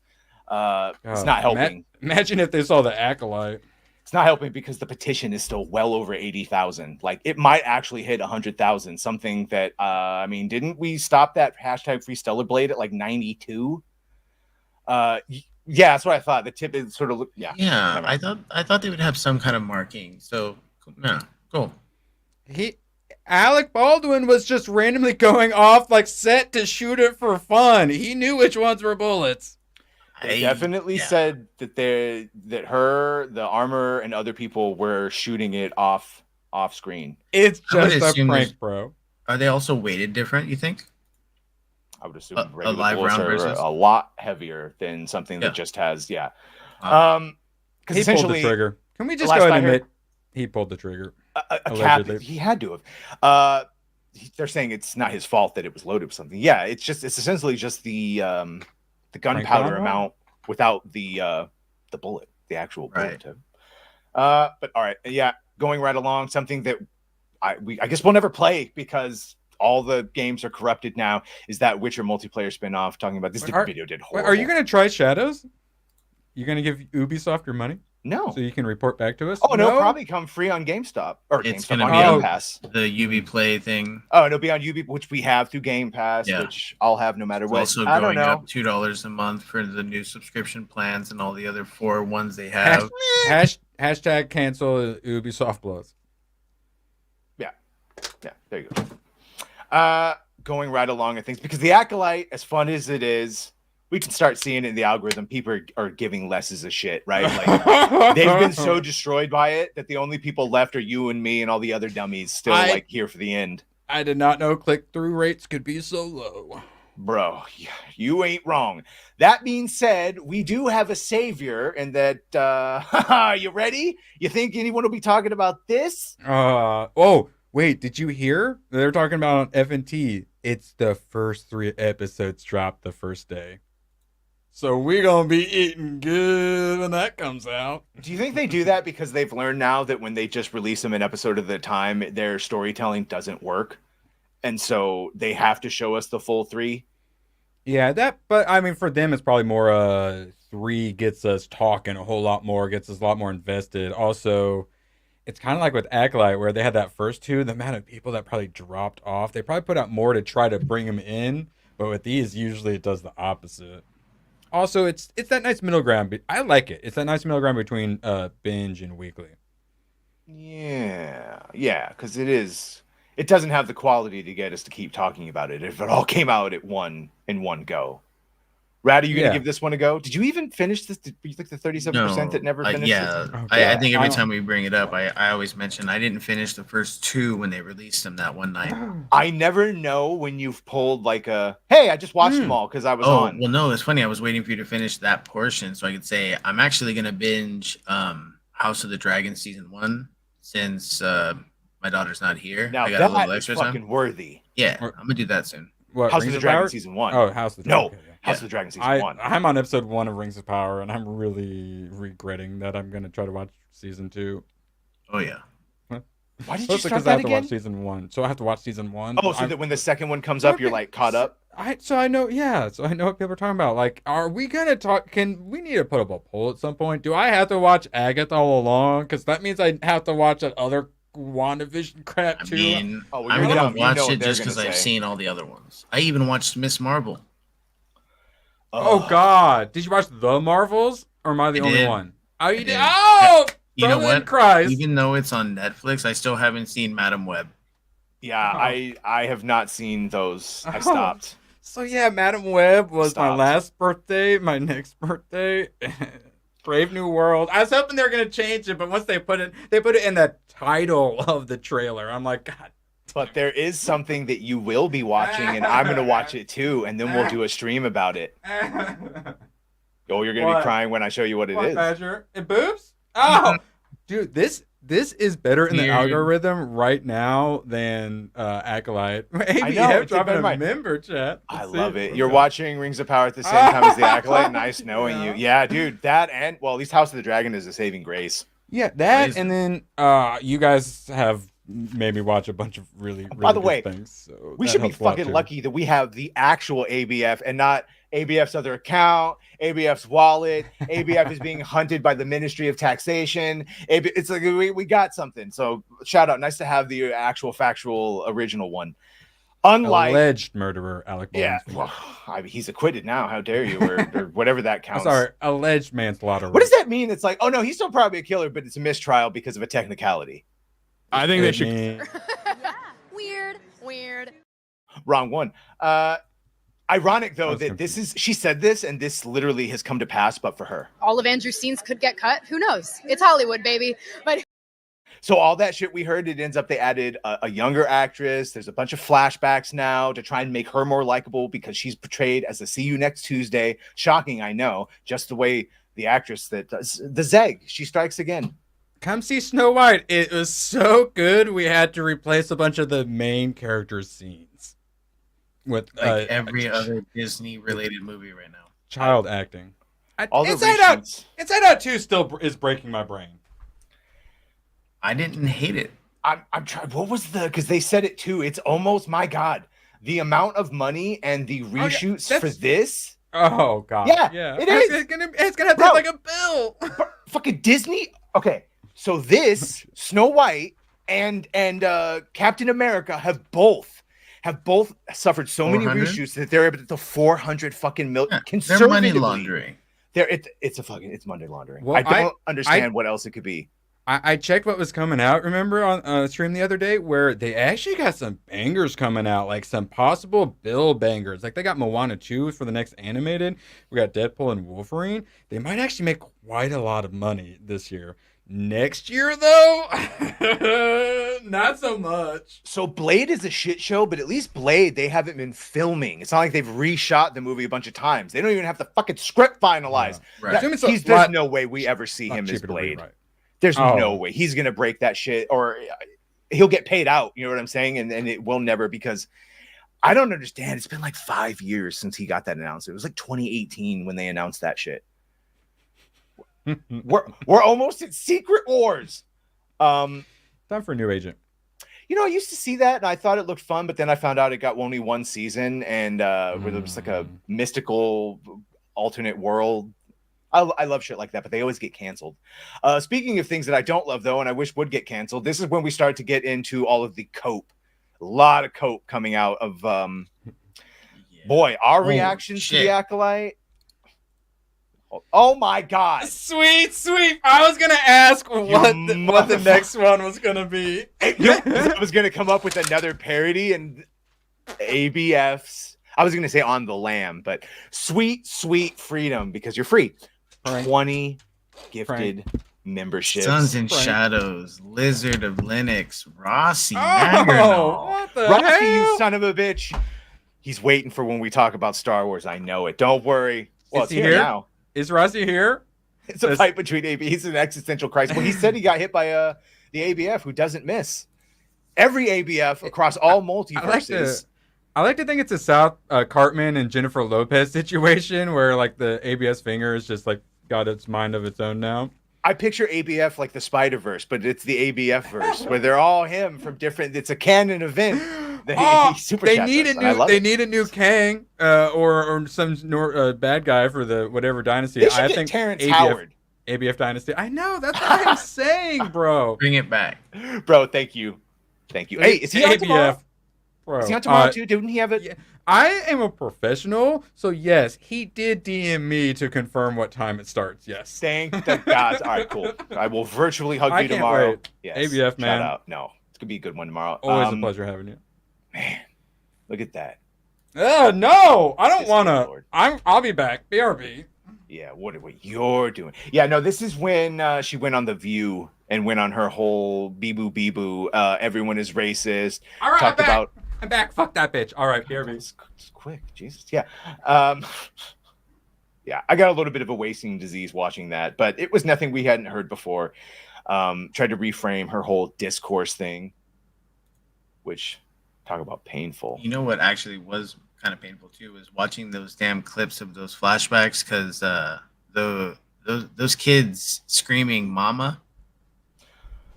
I: It's not helping.
F: Imagine if they saw the Acolyte.
I: It's not helping because the petition is still well over 80,000. Like, it might actually hit 100,000. Something that, didn't we stop that hashtag Free Stellar Blade at like 92? Yeah, that's what I thought. The tip is sort of,
J: yeah. Yeah, I thought they would have some kind of marking. So, yeah, cool.
F: Alec Baldwin was just randomly going off like set to shoot it for fun. He knew which ones were bullets.
I: They definitely said that the armor, and other people were shooting it off screen.
F: It's just a prank, bro.
J: Are they also weighted different, you think?
I: I would assume a live round are a lot heavier than something that just has,
F: because he pulled the trigger. Can we just go ahead and admit he pulled the trigger?
I: A cap, he had to have. They're saying it's not his fault that it was loaded with something. Yeah, it's essentially just the gunpowder amount without the bullet, the actual bullet tip. But all right, yeah, going right along, something that I guess we'll never play because all the games are corrupted now, is that Witcher multiplayer spinoff talking about this video did horrible.
F: Are you going to try Shadows? You going to give Ubisoft your money?
I: No.
F: So you can report back to us?
I: Oh, no, it'll probably come free on GameStop. Or
J: it's
I: GameStop
J: on
I: Game Pass.
J: The Ubi Play thing.
I: Oh, it'll be on Ubi, which we have through Game Pass, which I'll have no matter what.
J: Also going up $2 a month for the new subscription plans and all the other 4 ones they have.
F: Hashtag cancel Ubisoft Plus.
I: Yeah, there you go. Going right along, I think, because the Acolyte, as fun as it is, we can start seeing it in the algorithm. People are giving less as a shit, right? Like, they've been so destroyed by it that the only people left are you and me and all the other dummies still here for the end.
F: I did not know click-through rates could be so low.
I: Bro, you ain't wrong. That being said, we do have a savior, and that, you ready? You think anyone will be talking about this?
F: Oh, wait, did you hear? They're talking about on F&T. It's the first 3 episodes dropped the first day. So we're going to be eating good when that comes out.
I: Do you think they do that because they've learned now that when they just release them an episode at a time, their storytelling doesn't work? And so they have to show us the full 3?
F: Yeah, but I mean, for them, it's probably more 3 gets us talking a whole lot more, gets us a lot more invested. Also, it's kind of like with Acolyte, where they had that first 2, the amount of people that probably dropped off, they probably put out more to try to bring them in. But with these, usually it does the opposite. Also, it's that nice middle ground. I like it. It's that nice middle ground between binge and weekly.
I: Yeah, because it doesn't have the quality to get us to keep talking about it if it all came out in one go. Rad, are you going to give this one a go? Did you even finish this? Did you like the 37% that never finished?
J: I think every time we bring it up, I always mention I didn't finish the first 2 when they released them that one night.
I: I never know when you've pulled like hey, I just watched them all because I was on.
J: Well, no, it's funny. I was waiting for you to finish that portion so I could say I'm actually going to binge House of the Dragon Season 1 since my daughter's not here.
I: Now
J: I got a little
I: that
J: extra
I: is fucking
J: time.
I: worthy.
J: Yeah, I'm gonna do that soon.
F: What,
I: House
F: Rings
I: of the Dragon
F: Power?
I: season 1.
F: Oh, House of the Dragon.
I: No,
F: Okay, yeah.
I: House of the Dragon season 1.
F: I'm on episode 1 of Rings of Power, and I'm really regretting that I'm gonna try to watch season 2.
J: Oh yeah.
I: Why did you start
F: because
I: that
F: I have to
I: again?
F: watch season 1, so I have to watch season 1.
I: Oh, so that when the second one comes up, you're like caught up.
F: So I know what people are talking about. Like, are we gonna talk? Can we need to put up a poll at some point? Do I have to watch Agatha all along? Because that means I have to watch that other WandaVision crap too.
J: I mean,
I: well,
J: I'm
I: dumb.
J: gonna watch
I: You know
J: it just because I've seen all the other ones. I even watched Miss Marvel.
F: Oh God! Did you watch The Marvels, or am I the only one? Oh, you did.
J: did.
F: Oh,
J: You know what?
F: Christ.
J: Even though it's on Netflix, I still haven't seen Madam Web.
I: Yeah, I have not seen those. I stopped.
F: So yeah, Madam Web was my last birthday. My next birthday, Brave New World. I was hoping they were gonna change it, but once they put it in the title of the trailer. I'm like, God.
I: But there is something that you will be watching, and I'm gonna watch it too, and then we'll do a stream about it. Oh, you're gonna be crying when I show you what it is.
F: Badger? It boobs? Oh, dude, this is better in the algorithm right now than Acolyte. Maybe
I: I know,
F: dropping a member chat.
I: I love it. You're watching Rings of Power at the same time as the Acolyte. Nice knowing you. Yeah, dude. That and well, at least House of the Dragon is a saving grace.
F: Yeah, that and then you guys have made me watch a bunch of really
I: By the way,
F: things. So
I: we should be fucking lucky that we have the actual ABF and not ABF's other account, ABF's wallet. ABF is being hunted by the Ministry of Taxation. It's like we got something. So shout out. Nice to have the actual factual original one. Unlike
F: alleged murderer Alec Baldwin.
I: Yeah, well, I mean, he's acquitted now. How dare you, or whatever that counts.
F: Sorry, alleged manslaughter.
I: What does that mean? It's like, oh no, he's still probably a killer, but it's a mistrial because of a technicality.
G: I think they should.
D: Weird.
I: Wrong one. Ironic though that this is she said this and this literally has come to pass, but for her.
D: All of Andrew's scenes could get cut. Who knows? It's Hollywood, baby. But
I: so all that shit we heard, it ends up they added a younger actress. There's a bunch of flashbacks now to try and make her more likable because she's portrayed as a See You Next Tuesday. Shocking, I know. Just the way the actress that does the Zeg, she strikes again.
F: Come see Snow White. It was so good. We had to replace a bunch of the main characters' scenes with
J: like every other Disney-related movie right now.
F: Child acting.
I: Inside
F: Out 2 still is breaking my brain.
J: I didn't hate it.
I: I'm trying. What was because they said it too. It's almost, my God, the amount of money and the reshoots for this.
F: Oh God.
I: Yeah. It is.
F: It's gonna take like a bill.
I: Fucking Disney. Okay. So this Snow White and Captain America have both suffered so many reshoots that they're able to 400 fucking million.
J: They're money laundering.
I: It's money laundering.
F: Well,
I: I don't understand what else it could be.
F: I checked what was coming out. Remember on stream the other day where they actually got some bangers coming out, like some possible bill bangers. Like they got Moana 2 for the next animated. We got Deadpool and Wolverine. They might actually make quite a lot of money this year. Next year, though, not so much.
I: So Blade is a shit show, but at least Blade, they haven't been filming. It's not like they've reshot the movie a bunch of times. They don't even have the fucking script finalized.
F: Yeah, right.
I: There's no way we ever see him as Blade. There's no way he's gonna break that shit, or he'll get paid out. You know what I'm saying? And it will never, because I don't understand. It's been like 5 years since he got that announced. It was like 2018 when they announced that shit. We're almost at Secret Wars.
F: Time for a new agent.
I: You know, I used to see that and I thought it looked fun, but then I found out it got only one season and where there was like a mystical alternate world. I love shit like that, but they always get canceled. Speaking of things that I don't love, though, and I wish would get canceled, this is when we start to get into all of the cope. A lot of cope coming out of boy, our reactions to the Acolyte. Oh my God!
F: Sweet. I was gonna ask what the next one was gonna be.
I: I was gonna come up with another parody and ABFs. I was gonna say On the Lam, but sweet freedom, because you're free. 20 gifted memberships.
J: Sons and Shadows, Lizard of Linux, Rossi.
F: What the
I: Rossi,
F: hell?
I: you son of a bitch! He's waiting for when we talk about Star Wars. I know it. Don't worry. Well,
F: Is he here now? Is Rossi here?
I: It's a fight between AB. He's an existential crisis. Well, he said he got hit by the ABF who doesn't miss. Every ABF across all multiverses.
F: I like to think it's a South Cartman and Jennifer Lopez situation where like the ABS finger is just like got its mind of its own now.
I: I picture ABF like the Spider-Verse, but it's the ABF verse where they're all him from different. It's a canon event.
F: They need a new Kang or some bad guy for the whatever dynasty.
I: I think Terrence Howard.
F: ABF dynasty. I know, that's what I'm saying, bro.
J: Bring it back,
I: bro. Thank you. Hey, is he on tomorrow?
F: Bro,
I: is he on tomorrow too? Didn't he have it?
F: Yeah. I am a professional, so yes, he did DM me to confirm what time it starts. Yes.
I: Thank the gods. All right, cool. I will virtually hug you tomorrow.
F: Wait.
I: Yes.
F: ABF, man.
I: Shout out. No, it's gonna be a good one tomorrow.
F: Always a pleasure having you.
I: Man, look at that.
F: No, I don't want to. I'll be back. BRB.
I: Yeah, what you're doing? Yeah, no, this is when she went on The View and went on her whole bee-boo. Everyone is racist.
F: All right, I'm back. Fuck that bitch. All right, BRB.
I: It's quick, Jesus. Yeah. Yeah, I got a little bit of a wasting disease watching that, but it was nothing we hadn't heard before. Tried to reframe her whole discourse thing, which, talk about painful.
J: You know what actually was kind of painful too was watching those damn clips of those flashbacks because those kids screaming "Mama."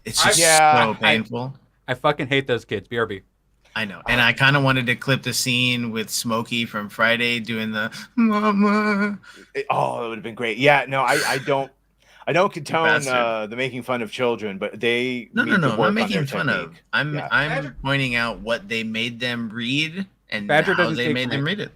J: It's just so painful.
F: I fucking hate those kids. BRB.
J: I know, and I kind of wanted to clip the scene with Smokey from Friday doing the "Mama."
I: Oh, it would have been great. Yeah, no, I don't condone the making fun of children, but they
J: no. I'm not making fun of. I'm pointing out what they made them read and
F: Badger
J: how they made them read it.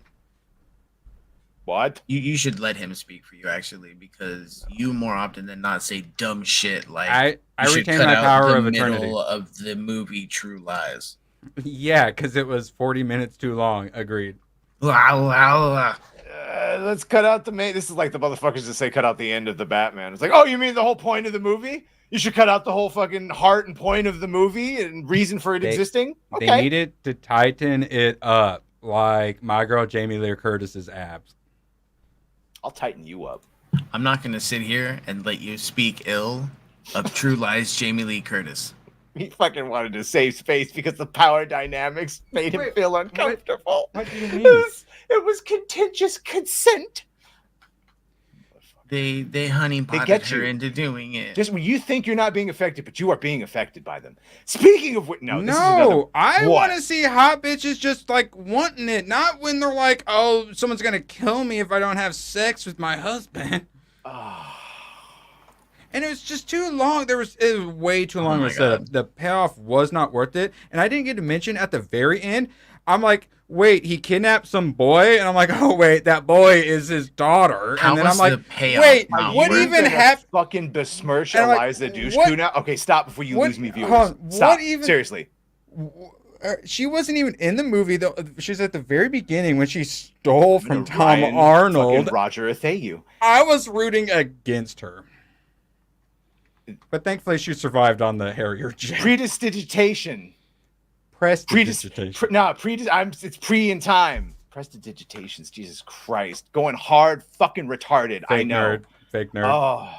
I: What?
J: You should let him speak for you actually, because you more often than not say dumb shit like
F: I retain my power of eternity.
J: Middle of the movie True Lies.
F: Yeah, because it was 40 minutes too long. Agreed.
I: Let's cut out the main. This is like the motherfuckers that say cut out the end of the Batman. It's like, oh, you mean the whole point of the movie? You should cut out the whole fucking heart and point of the movie and reason for it existing? Okay.
F: They needed to tighten it up like my girl Jamie Lee Curtis's abs.
I: I'll tighten you up.
J: I'm not going to sit here and let you speak ill of True Lies Jamie Lee Curtis.
I: He fucking wanted to save space because the power dynamics made him feel uncomfortable.
F: What do you mean?
I: It was contentious consent.
J: They honeypotted her into doing it.
I: Just when you think you're not being affected, but you are being affected by them. Speaking of
F: I want to see hot bitches just like wanting it, not when they're like, oh, someone's gonna kill me if I don't have sex with my husband. And it was just too long. It was way too long of a setup. The payoff was not worth it. And I didn't get to mention at the very end, I'm like, wait, he kidnapped some boy? And I'm like, oh, wait, that boy is his daughter.
J: How
F: and then I'm like,
J: wait,
F: what even happened?
I: Fucking besmirch Eliza Dushku now? Okay, stop before you lose me, viewers. Stop. Seriously.
F: She wasn't even in the movie, though. She was at the very beginning when she stole from Tom Arnold.
I: Roger Atheyu.
F: I was rooting against her. But thankfully, she survived on the Harrier jet.
I: Prestidigitation. It's pre in time. Prestidigitations. Jesus Christ. Going hard, fucking retarded.
F: Fake nerd.
I: Oh,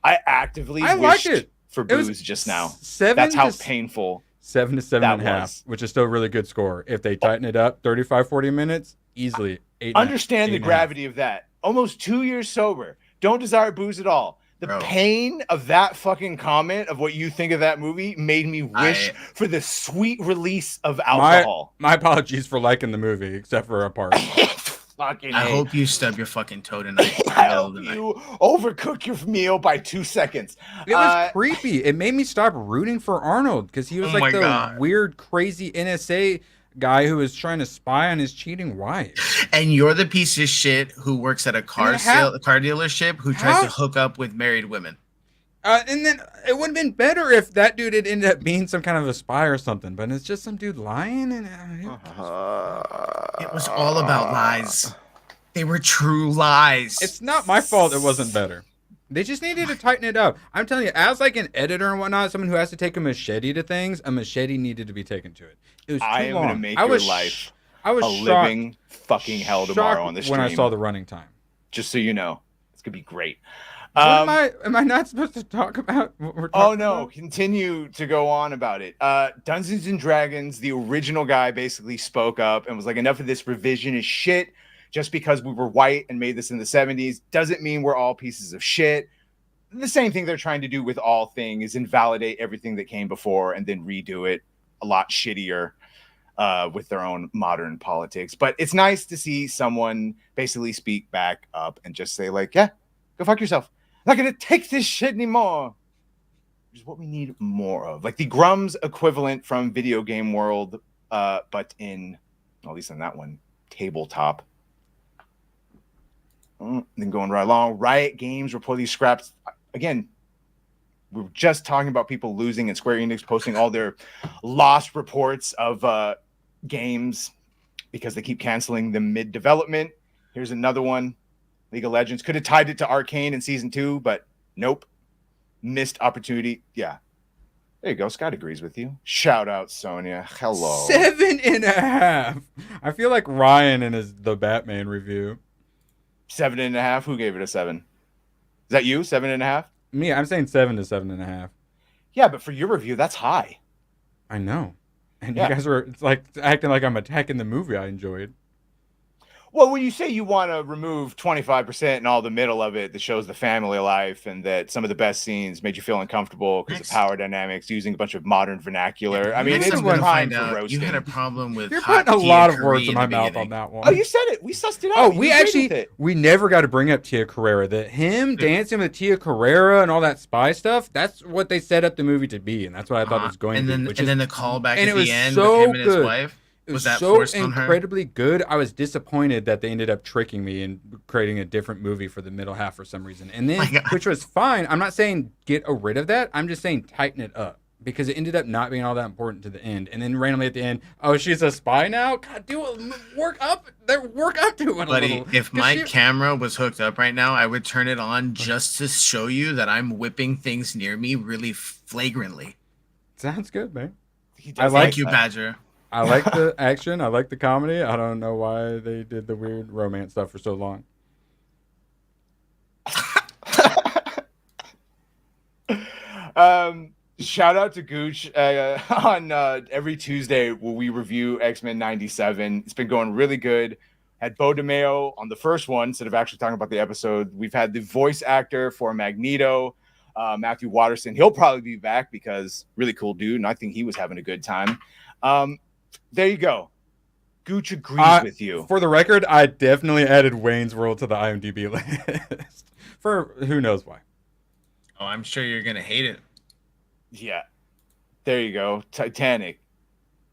I: I actively wished for booze just now. That's how painful.
F: 7 to 7.5, which is still a really good score. If they tighten it up 35, 40 minutes, easily 8.
I: Understand the gravity of that. Almost 2 years sober. Don't desire booze at all. The pain of that fucking comment of what you think of that movie made me wish for the sweet release of alcohol.
F: My apologies for liking the movie, except for a part.
J: I hope you stub your fucking toe tonight.
I: I hope you overcook your meal by 2 seconds.
F: It was creepy. It made me stop rooting for Arnold because he was weird, crazy NSA guy who was trying to spy on his cheating wife.
J: And you're the piece of shit who works at a car dealership who tries to hook up with married women.
F: And then it would have been better if that dude had ended up being some kind of a spy or something. But it's just some dude lying. And
J: it was all about lies. They were true lies.
F: It's not my fault it wasn't better. They just needed to tighten it up. I'm telling you, as like an editor and whatnot, someone who has to take a machete to things, a machete needed to be taken to it. It was too long.
I: I am going to make your life a living fucking hell tomorrow on the stream.
F: When I saw the running time.
I: Just so you know. could be great.
F: Am I not supposed to talk about what we're talking about?
I: Continue to go on about it. Dungeons and Dragons, the original guy basically spoke up and was like, enough of this revisionist shit. Just because we were white and made this in the 70s doesn't mean we're all pieces of shit. The same thing they're trying to do with all things is invalidate everything that came before and then redo it a lot shittier with their own modern politics. But it's nice to see someone basically speak back up and just say, like, yeah, go fuck yourself. I'm not going to take this shit anymore. Which is what we need more of. Like the Grums equivalent from video game world, but in, at least in that one, tabletop. Then going right along, Riot Games reportedly scraps. Again, we were just talking about people losing and Square Enix posting all their lost reports of games because they keep canceling them mid-development. Here's another one. League of Legends could have tied it to Arcane in season 2, but nope. Missed opportunity. Yeah. There you go. Scott agrees with you. Shout out, Sonia. Hello.
F: 7.5. I feel like Ryan in the Batman review.
I: 7.5. Who gave it a 7? Is that you? 7.5?
F: Me. I'm saying 7 to 7.5.
I: Yeah, but for your review, that's high.
F: I know. And you guys were like acting like I'm attacking the movie I enjoyed.
I: Well, when you say you want to remove 25% and all the middle of it that shows the family life and that some of the best scenes made you feel uncomfortable because of power dynamics using a bunch of modern vernacular. I mean, it's time for roasting.
J: You had a problem with
F: You're putting a lot of words in my mouth on that one.
I: Oh, you said it. We sussed it out.
F: Oh, we never got to bring up Tia Carrera. Him dancing with Tia Carrera and all that spy stuff, that's what they set up the movie to be. And that's what I thought it was going to be.
J: And then the callback
F: at
J: the end with him and his wife.
F: It was so incredibly good. I was disappointed that they ended up tricking me and creating a different movie for the middle half for some reason. And then, which was fine. I'm not saying get rid of that. I'm just saying tighten it up because it ended up not being all that important to the end. And then randomly at the end, oh, she's a spy now? God, work up to it.
J: Buddy, if my camera was hooked up right now, I would turn it on just to show you that I'm whipping things near me really flagrantly.
F: Sounds good, man.
J: Thank you, Badger.
F: I like the action. I like the comedy. I don't know why they did the weird romance stuff for so long.
I: Shout out to Gooch on every Tuesday where we review X-Men 97. It's been going really good. Had Bo DeMeo on the first one instead of actually talking about the episode. We've had the voice actor for Magneto, Matthew Watterson. He'll probably be back because really cool dude, and I think he was having a good time. There you go. Gooch agrees with you.
F: For the record, I definitely added Wayne's World to the IMDb list. For who knows why.
J: Oh, I'm sure you're going to hate it.
I: Yeah. There you go. Titanic.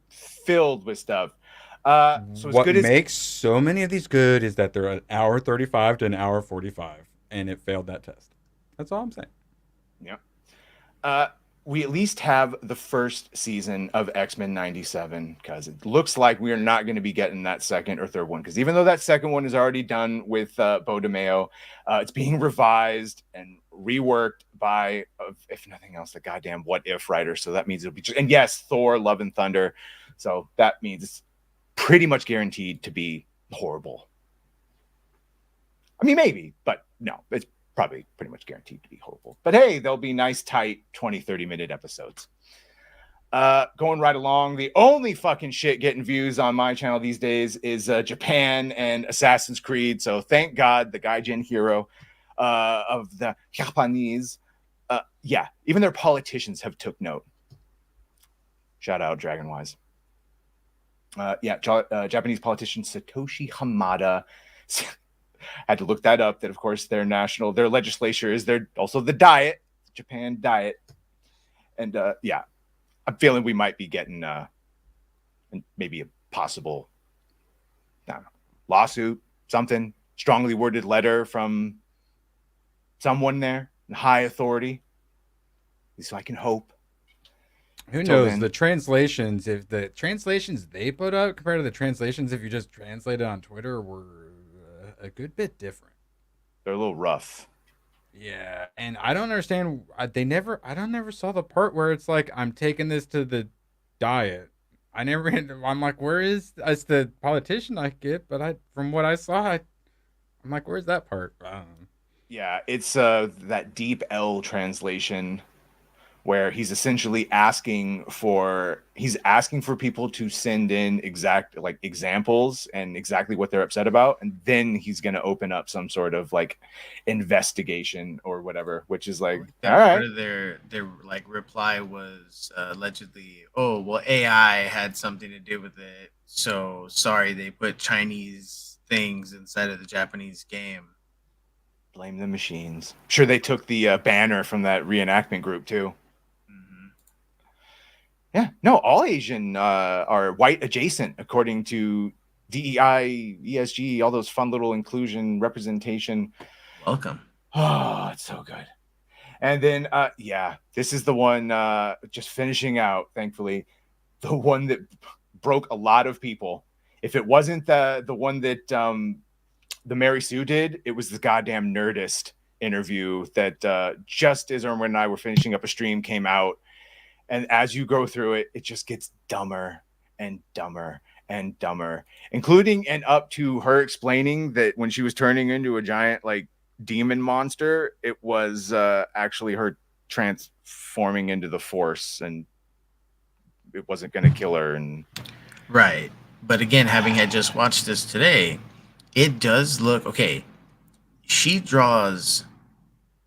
I: Filled with stuff. So
F: what makes so many of these good is that they're an hour 35 to an hour 45. And it failed that test. That's all I'm saying.
I: Yeah. We at least have the first season of X-Men 97 because it looks like we are not going to be getting that second or third one. Because even though that second one is already done with Bo DeMeo, it's being revised and reworked by, if nothing else, the goddamn What If writer. So that means it'll be and yes, Thor, Love and Thunder. So that means it's pretty much guaranteed to be horrible. I mean, maybe, but no, it's probably pretty much guaranteed to be horrible. But hey, they'll be nice, tight 20, 30-minute episodes. Going right along, the only fucking shit getting views on my channel these days is Japan and Assassin's Creed. So thank God the Gaijin hero of the Japanese. Yeah, even their politicians have took note. Shout out Dragonwise. Japanese politician Satoshi Hamada had to look that up. That of course their legislature is also the Diet, Japan Diet, and I'm feeling we might be getting maybe a possible lawsuit, something strongly worded letter from someone there, high authority. At least I can hope.
F: Who knows? The translations, if the translations they put up compared to the translations if you just translate it on Twitter were a good bit different.
I: They're a little rough.
F: Yeah, and I don't understand. I never saw the part where it's like I'm taking this to the Diet. I'm like, where is as the politician I get, but from what I saw, I'm like, where's that part?
I: Yeah, it's that deep L translation where he's essentially asking for people to send in exact like examples and exactly what they're upset about, and then he's going to open up some sort of like investigation or whatever, which is like all right.
J: Part of their like reply was allegedly, oh well, AI had something to do with it, so sorry they put Chinese things inside of the Japanese game.
I: Blame the machines. Sure, they took the banner from that reenactment group too. Yeah, no, all Asian are white adjacent, according to DEI, ESG, all those fun little inclusion representation.
J: Welcome.
I: Oh, it's so good. And then, yeah, this is the one just finishing out, thankfully, the one that broke a lot of people. If it wasn't the one that the Mary Sue did, it was the goddamn Nerdist interview that just as Erwin and I were finishing up a stream came out. And as you go through it, it just gets dumber and dumber and dumber, including and up to her explaining that when she was turning into a giant like demon monster, it was actually her transforming into the Force, and it wasn't going to kill her. And
J: right, but again, having had just watched this today, it does look okay. She draws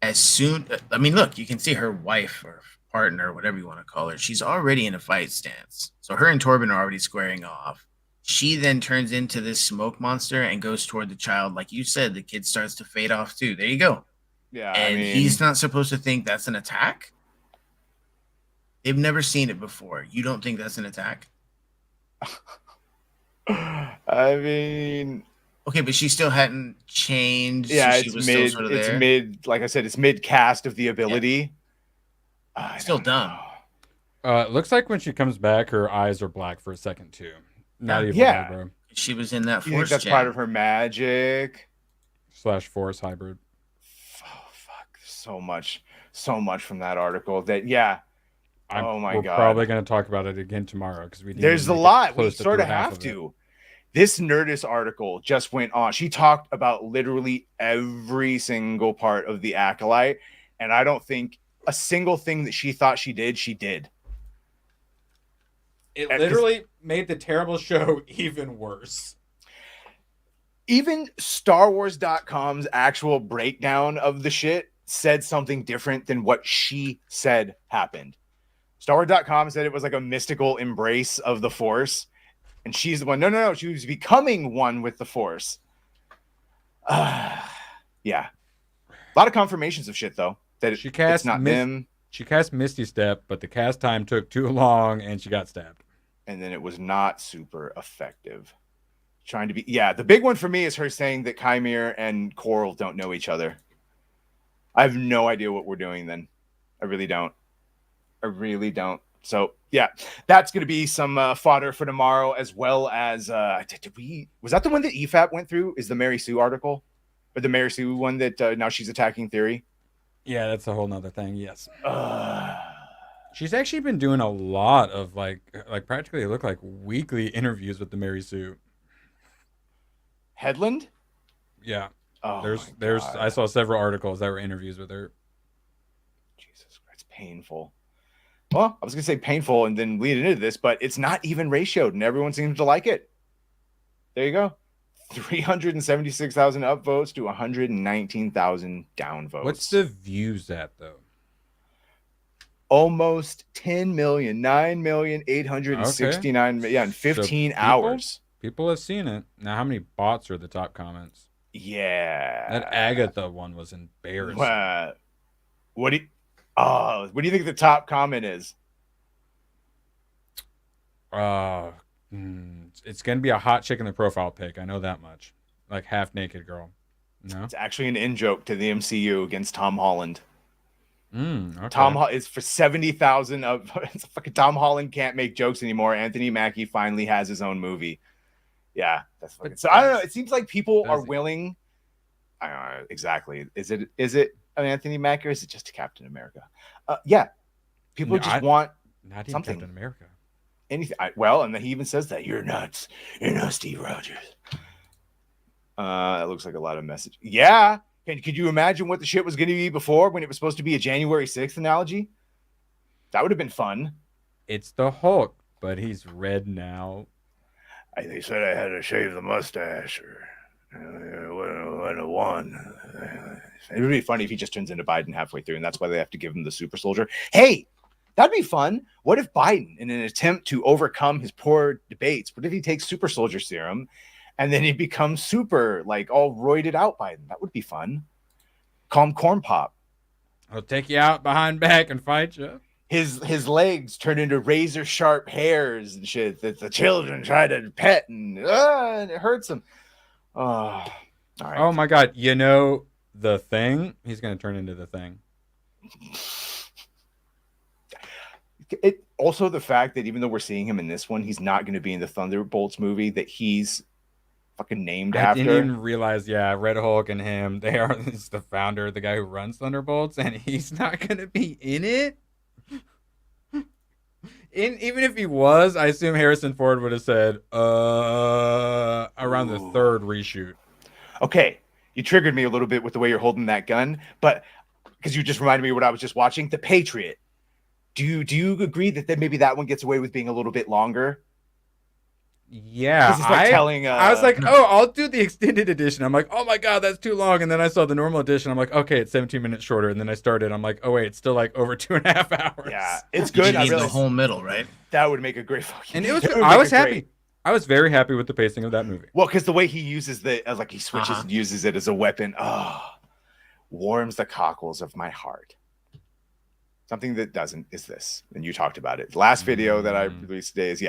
J: as soon. I mean, look, you can see her wife or partner, whatever you want to call her, she's already in a fight stance. So her and Torben are already squaring off. She then turns into this smoke monster and goes toward the child. Like you said, the kid starts to fade off too. There you go.
I: Yeah,
J: and I mean, he's not supposed to think that's an attack. They've never seen it before. You don't think that's an attack?
I: I mean,
J: okay, but she still hadn't changed.
I: Yeah,
J: so
I: it's mid. Sort of it's there. Mid. Like I said, it's mid cast of the ability. Yeah.
J: Still dumb.
F: It looks like when she comes back, her eyes are black for a second too. Not even
I: yeah.
F: bro.
J: She was in that Force.
I: You think that's part of her magic
F: / Force hybrid.
I: Oh fuck! So much from that article. That yeah. Oh my god.
F: We're probably going to talk about it again tomorrow because
I: there's a lot. We sort of have to. This Nerdist article just went on. She talked about literally every single part of the Acolyte, and I don't think a single thing that she thought she did, she did.
F: It literally made the terrible show even worse.
I: Even StarWars.com's actual breakdown of the shit said something different than what she said happened. StarWars.com said it was like a mystical embrace of the Force. And she's the one. No. She was becoming one with the Force. Yeah. A lot of confirmations of shit, though. That
F: she cast
I: it's not them.
F: She cast Misty Step, but the cast time took too long and she got stabbed.
I: And then it was not super effective. Trying to be... Yeah, the big one for me is her saying that Chimere and Coral don't know each other. I have no idea what we're doing then. I really don't. So, yeah, that's going to be some fodder for tomorrow, as well as... was that the one that EFAP went through? Is the Mary Sue article? Or the Mary Sue one that now she's attacking Theory?
F: Yeah, that's a whole nother thing. Yes. She's actually been doing a lot of like practically look like weekly interviews with the Mary Sue.
I: Headland?
F: Yeah. Oh, there's I saw several articles that were interviews with her.
I: Jesus Christ, painful. Well, I was gonna say painful and then lead into this, but it's not even ratioed, and everyone seems to like it. There you go. 376,000 upvotes to 119,000 downvotes.
F: What's the views at though?
I: Almost 10 million, 9,869,000. Okay. Yeah, in 15 hours.
F: People have seen it. Now, how many bots are the top comments?
I: Yeah.
F: That Agatha one was embarrassing.
I: What do you think the top comment is?
F: It's gonna be a hot chick in the profile pic. I know that much. Like half naked girl. No,
I: it's actually an in-joke to the MCU against Tom Holland.
F: Okay.
I: Tom is for 70,000 of fucking Tom Holland can't make jokes anymore. Anthony Mackie finally has his own movie. Yeah, that's fucking. So I don't know. It seems like people are willing. I don't know exactly. Is it an Anthony Mackie or is it just a Captain America? Yeah, people just want
F: not even
I: something.
F: Captain America.
I: Anything. And then he even says that you're nuts. You're not Steve Rogers. That looks like a lot of message. Yeah, Could you imagine what the shit was going to be before when it was supposed to be a January 6th analogy? That would have been fun.
F: It's the Hulk, but he's red now.
I: They said I had to shave the mustache when I won. It would be funny if he just turns into Biden halfway through, and that's why they have to give him the super soldier. Hey, that'd be fun. What if Biden, in an attempt to overcome his poor debates, what if he takes super soldier serum and then he becomes super, like, all roided out Biden? That would be fun. Call him Corn Pop.
F: I'll take you out behind back and fight you.
I: His legs turn into razor sharp hairs and shit that the children try to pet and it hurts them. Oh, all right.
F: Oh my God. You know the Thing? He's going to turn into the Thing.
I: It also the fact that even though we're seeing him in this one, he's not going to be in the Thunderbolts movie that he's fucking named after.
F: I didn't even realize, Red Hulk and him, they are the founder, the guy who runs Thunderbolts, and he's not going to be in it? Even if he was, I assume Harrison Ford would have said, around the third reshoot.
I: Okay, you triggered me a little bit with the way you're holding that gun, but because you just reminded me of what I was just watching, The Patriot. Do you agree that maybe that one gets away with being a little bit longer?
F: Yeah,
I: it's like
F: I was like, oh, I'll do the extended edition. I'm like, oh my God, that's too long. And then I saw the normal edition. I'm like, okay, it's 17 minutes shorter. And then I started. I'm like, oh wait, it's still like over 2.5 hours.
I: Yeah, it's good.
J: You need the whole middle, right?
I: That would make a great fucking.
F: And it was. I was happy. I was very happy with the pacing of that movie.
I: Well, because the way he uses he switches and uses it as a weapon. Oh, warms the cockles of my heart. Something that doesn't is this, and you talked about it. The last video that I released today is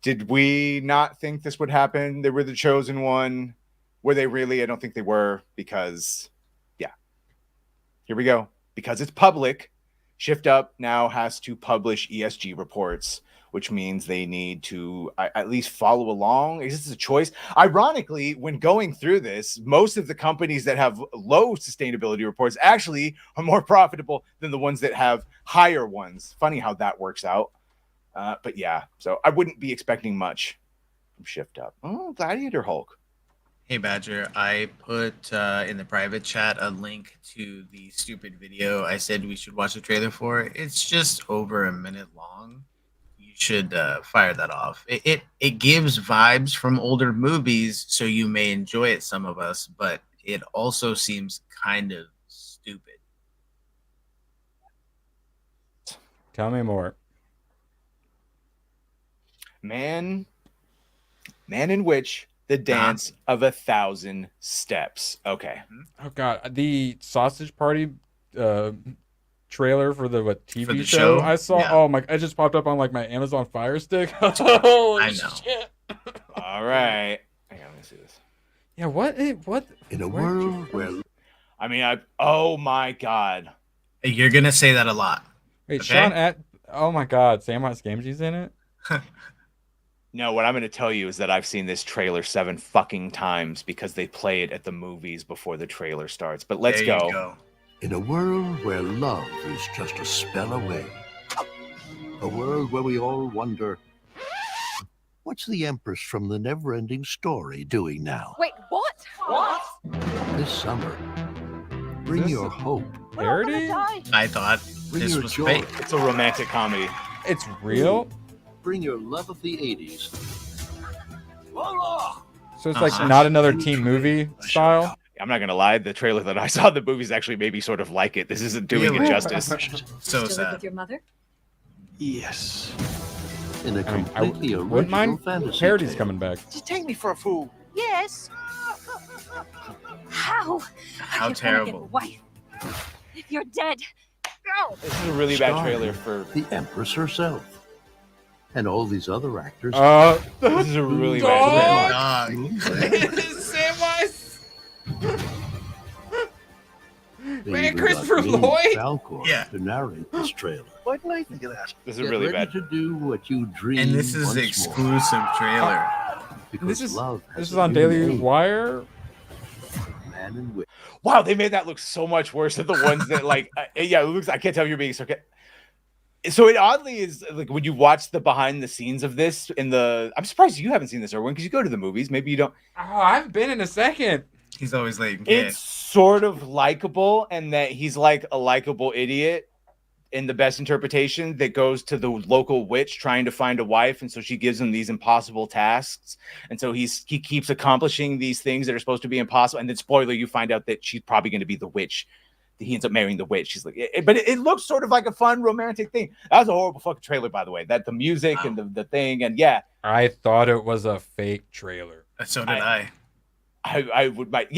I: Did we not think this would happen? They were the chosen one. Were they really? I don't think they were because, here we go. Because it's public, Shift Up now has to publish ESG reports, which means they need to at least follow along. Is this a choice? Ironically, when going through this, most of the companies that have low sustainability reports actually are more profitable than the ones that have higher ones. Funny how that works out. But so I wouldn't be expecting much from Shift Up. Oh, Gladiator Hulk.
J: Hey, Badger, I put in the private chat a link to the stupid video I said we should watch the trailer for. It's just over a minute long. You should fire that off. It gives vibes from older movies, so you may enjoy it, some of us, but it also seems kind of stupid.
F: Tell me more.
I: Man in Witch, the dance of 1,000 steps. Okay.
F: Oh God, the Sausage Party trailer for the TV
J: show
F: I saw. Yeah. Oh my! It just popped up on like my Amazon Fire Stick. Holy
J: I know.
F: Shit.
I: All right. Hang on, let me see this.
F: Yeah. What?
K: In a world where
I: oh my God.
J: You're gonna say that a lot.
F: Wait, okay? Oh my God, Samwise Gamgee's in it.
I: No, what I'm going to tell you is that I've seen this trailer 7 fucking times because they play it at the movies before the trailer starts. But let's go.
K: In a world where love is just a spell away. A world where we all wonder, what's the Empress from the Never-Ending Story doing now?
D: Wait, what? What?
K: This summer, bring your hope.
F: Parody?
J: I thought this was fake.
I: It's a romantic comedy.
F: It's real?
K: Bring your love of the 80s.
F: So it's like not another teen movie style?
I: I'm not going to lie. The trailer that I saw, the movie's actually maybe sort of like it. This isn't doing it justice.
J: So
C: Still
J: sad.
C: live with your mother?
K: Yes. In a completely
F: wouldn't mind
K: original fantasy
F: Parody's
K: tale.
F: coming back.
I: Just take me for a fool.
C: Yes. How?
J: How
C: I can't
J: terrible.
C: Get a wife. If you're dead. No.
I: This is a really bad trailer for
K: the Empress herself. And all these other actors.
I: This is a really bad trailer.
F: Samwise. Man, Christopher Lloyd.
K: To narrate this trailer. What did I think of that?
I: This is really bad.
K: To do what you dream.
J: And this is the exclusive trailer.
K: Because
F: this
K: love
F: is on Daily Wire.
K: Man and Witch.
I: Wow, they made that look so much worse than the ones that it looks. I can't tell if you're being sarcastic. So it oddly is like when you watch the behind the scenes of this I'm surprised you haven't seen this, Erwin, because you go to the movies. Maybe you don't.
F: Oh, I've been in a second.
J: He's always late.
I: It's sort of likable, and that he's like a likable idiot in the best interpretation that goes to the local witch trying to find a wife, and so she gives him these impossible tasks, and so he keeps accomplishing these things that are supposed to be impossible, and then spoiler, you find out that she's probably going to be the witch. He ends up marrying the witch. She's like, but it looks sort of like a fun romantic thing. That was a horrible fucking trailer, by the way. That the music and the thing, and yeah,
F: I thought it was a fake trailer.
J: So did I.
I: I would like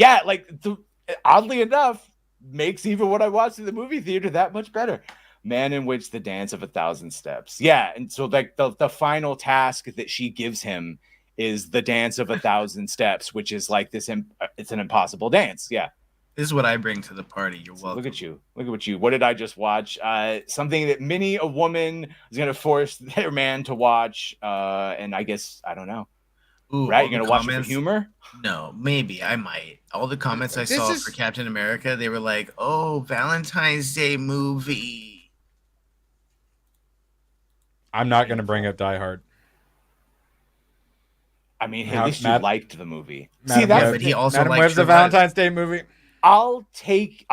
I: oddly enough makes even what I watched in the movie theater that much better. Man in Which the Dance of 1,000 Steps. Yeah, and so like the final task that she gives him is the Dance of 1,000 Steps, which is like this. It's an impossible dance. Yeah.
J: This is what I bring to the party. You're welcome.
I: Look at you. Look at what you. What did I just watch? Something that many a woman is going to force their man to watch. And I guess, I don't know.
J: Ooh,
I: right? You're going to watch it for humor?
J: No, maybe. I might. All the comments I saw for Captain America, they were like, oh, Valentine's Day movie.
F: I'm not going to bring up Die Hard.
I: I mean, at least you liked the movie.
F: See, that's but he also liked the Valentine's Day movie.
I: I'll take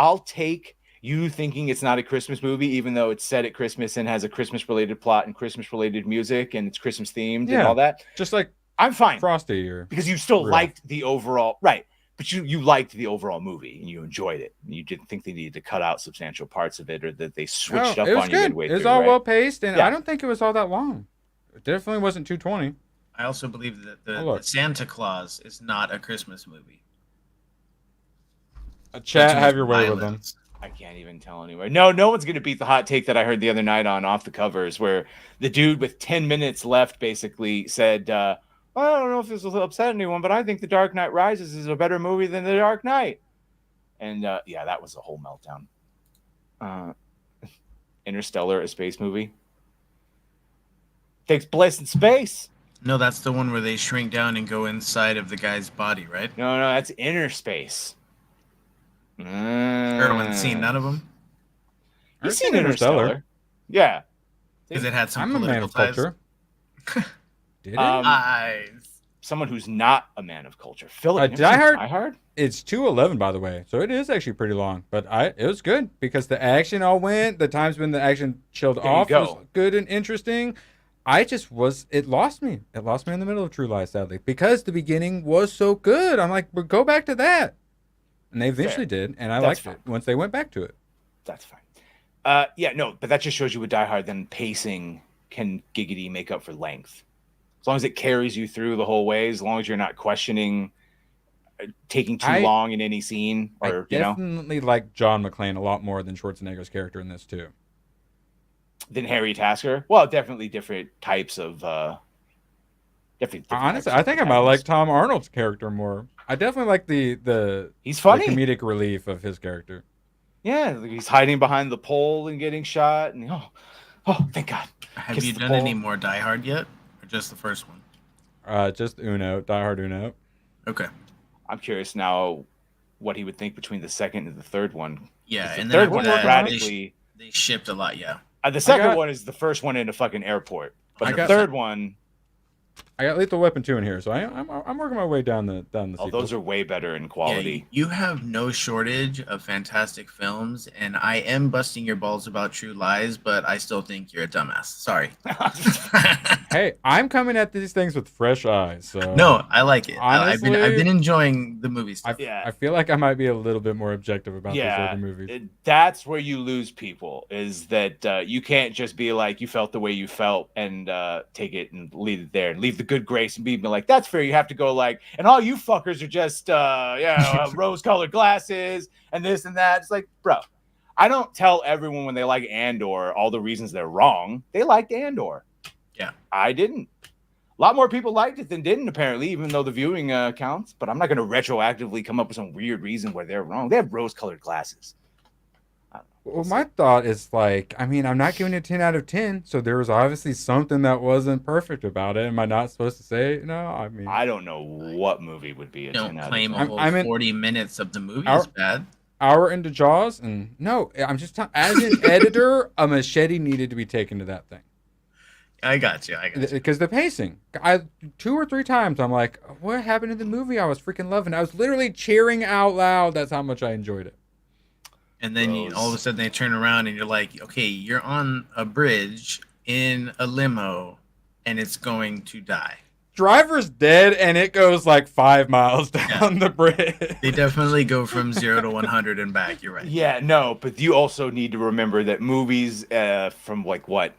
I: you thinking it's not a Christmas movie, even though it's set at Christmas and has a Christmas related plot and Christmas related music and it's Christmas themed and all that.
F: Just like
I: I'm fine.
F: Frosty or
I: because you still liked the overall but you liked the overall movie and you enjoyed it. And you didn't think they needed to cut out substantial parts of it or that they switched up on you midway through.
F: It was all well paced, and I don't think it was all that long. It definitely wasn't 220.
J: I also believe that the Santa Claus is not a Christmas movie.
F: Chat, have your way with them.
I: I can't even tell anywhere. No one's going to beat the hot take that I heard the other night on Off the Covers, where the dude with 10 minutes left basically said, well, I don't know if this will upset anyone, but I think The Dark Knight Rises is a better movie than The Dark Knight. And yeah, that was a whole meltdown. Interstellar, a space movie. Takes place in space.
J: No, that's the one where they shrink down and go inside of the guy's body, right?
I: No, that's inner space.
J: Everyone's seen none of them.
I: You've seen Interstellar. Yeah.
J: Because it had some
F: I'm a man of culture. Did
I: it? Someone who's not a man of culture. Philip,
F: Die Hard? It's 2:11, by the way, so it is actually pretty long. But it was good because the action all went. The times when the action chilled off was good and interesting. It lost me. It lost me in the middle of True Lies, sadly, because the beginning was so good. I'm like, well, go back to that. And they eventually did, and I liked it once they went back to it.
I: That's fine. But that just shows you with Die Hard, then pacing can giggity make up for length. As long as it carries you through the whole way, as long as you're not questioning taking too long in any scene. Or
F: I definitely like John McClane a lot more than Schwarzenegger's character in this, too.
I: Than Harry Tasker? Well, definitely different types of...
F: Honestly, I think I might like Tom Arnold's character more. I definitely like the
I: he's funny.
F: The comedic relief of his character.
I: Yeah, he's hiding behind the pole and getting shot, and oh, thank God.
J: Have you done any more Die Hard yet, or just the first one?
F: Just Uno, Die Hard Uno.
J: Okay.
I: I'm curious now what he would think between the second and the third one.
J: Yeah, and
I: the third one is radically.
J: They shipped a lot. Yeah.
I: The second one is the first one in a fucking airport, but the third one.
F: I got Lethal Weapon 2 in here, so I'm working my way down the sequels.
I: Those are way better in quality.
J: Yeah, you have no shortage of fantastic films, and I am busting your balls about True Lies, but I still think you're a dumbass. Sorry.
F: Hey, I'm coming at these things with fresh eyes. So
J: no, I like it.
F: Honestly,
J: I've been enjoying the movies.
F: I feel like I might be a little bit more objective about these other movies.
I: That's where you lose people, is that you can't just be like, you felt the way you felt and take it and leave it there and leave the good grace and be like, that's fair. You have to go like, and all you fuckers are just rose-colored glasses and this and that. It's like, bro, I don't tell everyone when they like Andor all the reasons they're wrong. They liked Andor.
J: Yeah.
I: I didn't. A lot more people liked it than didn't, apparently, even though the viewing counts. But I'm not going to retroactively come up with some weird reason where they're wrong. They have rose-colored glasses.
F: Well, my thought is like, I mean, I'm not giving it 10 out of 10, so there was obviously something that wasn't perfect about it. Am I not supposed to say no? I mean,
I: I don't know what movie would be a 10 out of 10.
J: Don't claim 40 minutes of the movie is bad.
F: Hour into Jaws, and no, I'm just as an editor, a machete needed to be taken to that thing.
J: I got you.
F: Because the pacing, 2 or 3 times, I'm like, what happened to the movie? I was freaking loving. I was literally cheering out loud. That's how much I enjoyed it.
J: And then all of a sudden they turn around and you're like, okay, you're on a bridge in a limo, and it's going to die.
F: Driver's dead, and it goes like 5 miles down the bridge.
J: They definitely go from 0 to 100 and back. You're right.
I: Yeah, no, but you also need to remember that movies from like what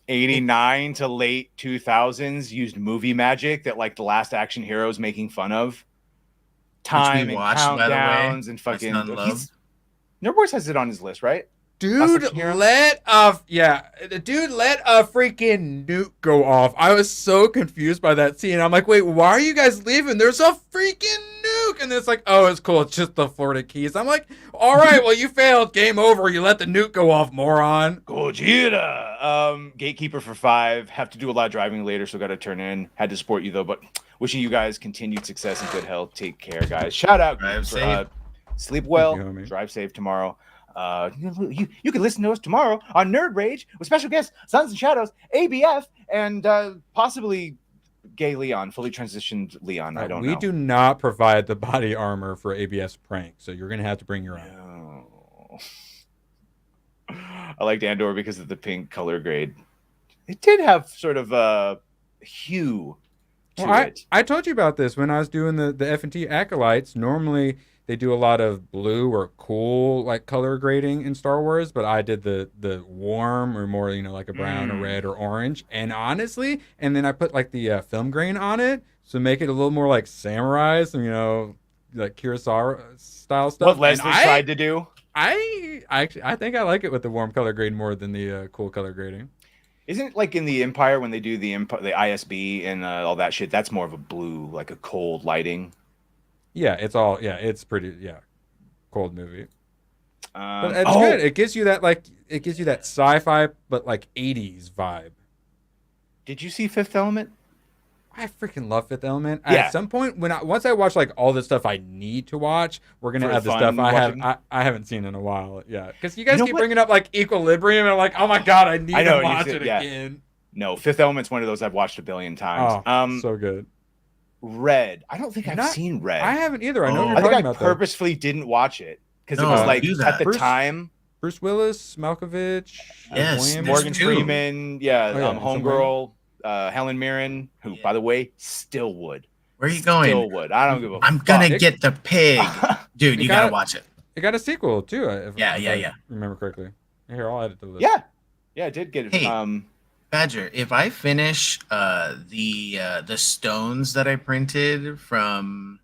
I: 89 to late 2000s used movie magic that like the Last Action Hero is making fun of. Time and countdowns and fucking. NERDWARS has it on his list, right?
F: Dude, let a freaking nuke go off. I was so confused by that scene. I'm like, wait, why are you guys leaving? There's a freaking nuke. And it's like, oh, it's cool. It's just the Florida Keys. I'm like, all right, well, you failed. Game over. You let the nuke go off, moron.
I: Gojira. Gatekeeper for 5. Have to do a lot of driving later, so got to turn in. Had to support you, though, but wishing you guys continued success and good health. Take care, guys. Shout out.
J: Drive safe.
I: Sleep well. Drive safe tomorrow. You can listen to us tomorrow on Nerd Rage with special guests Sons and Shadows, ABF, and possibly gay Leon, fully transitioned Leon. I don't know.
F: We do not provide the body armor for ABS prank, so you're gonna have to bring your own.
I: I liked Andor because of the pink color grade. It did have sort of a hue to it.
F: I told you about this when I was doing the F&T Acolytes. Normally they do a lot of blue or cool like color grading in Star Wars, but I did the warm or more, like a brown or red or orange. And honestly, and then I put like the film grain on it to make it a little more like samurai, some like Kurosawa style stuff.
I: What Leslie tried to do.
F: I think I like it with the warm color grade more than the cool color grading.
I: Isn't it like in the Empire when they do the ISB and all that shit? That's more of a blue, like a cold lighting.
F: Yeah, it's pretty cold movie. But it's good. It gives you that sci-fi but like 80s vibe.
I: Did you see Fifth Element?
F: I freaking love Fifth Element.
I: Yeah.
F: At some point once I watch like all the stuff I need to watch, we're gonna have the stuff I haven't seen in a while. Yeah, because you guys keep bringing up like Equilibrium, and I'm like, oh my god, I need to watch it again.
I: No, Fifth Element's one of those I've watched a billion times.
F: Oh, so good.
I: Red. I don't think I've seen Red.
F: I haven't either. I know what you're talking about.
I: I purposefully didn't watch it because it was like at the time.
F: Bruce Willis, Malkovich,
I: Morgan Freeman, Homegirl. Helen Mirren, who, by the way, still would.
J: Where are you going?
I: Still would. I don't give a fuck.
J: I'm gonna get the pig. Dude, you gotta watch it.
F: It got a sequel, too. If I remember correctly. Here, I'll add it to the list.
I: Yeah, I did get it.
J: Hey, Badger, if I finish the stones that I printed from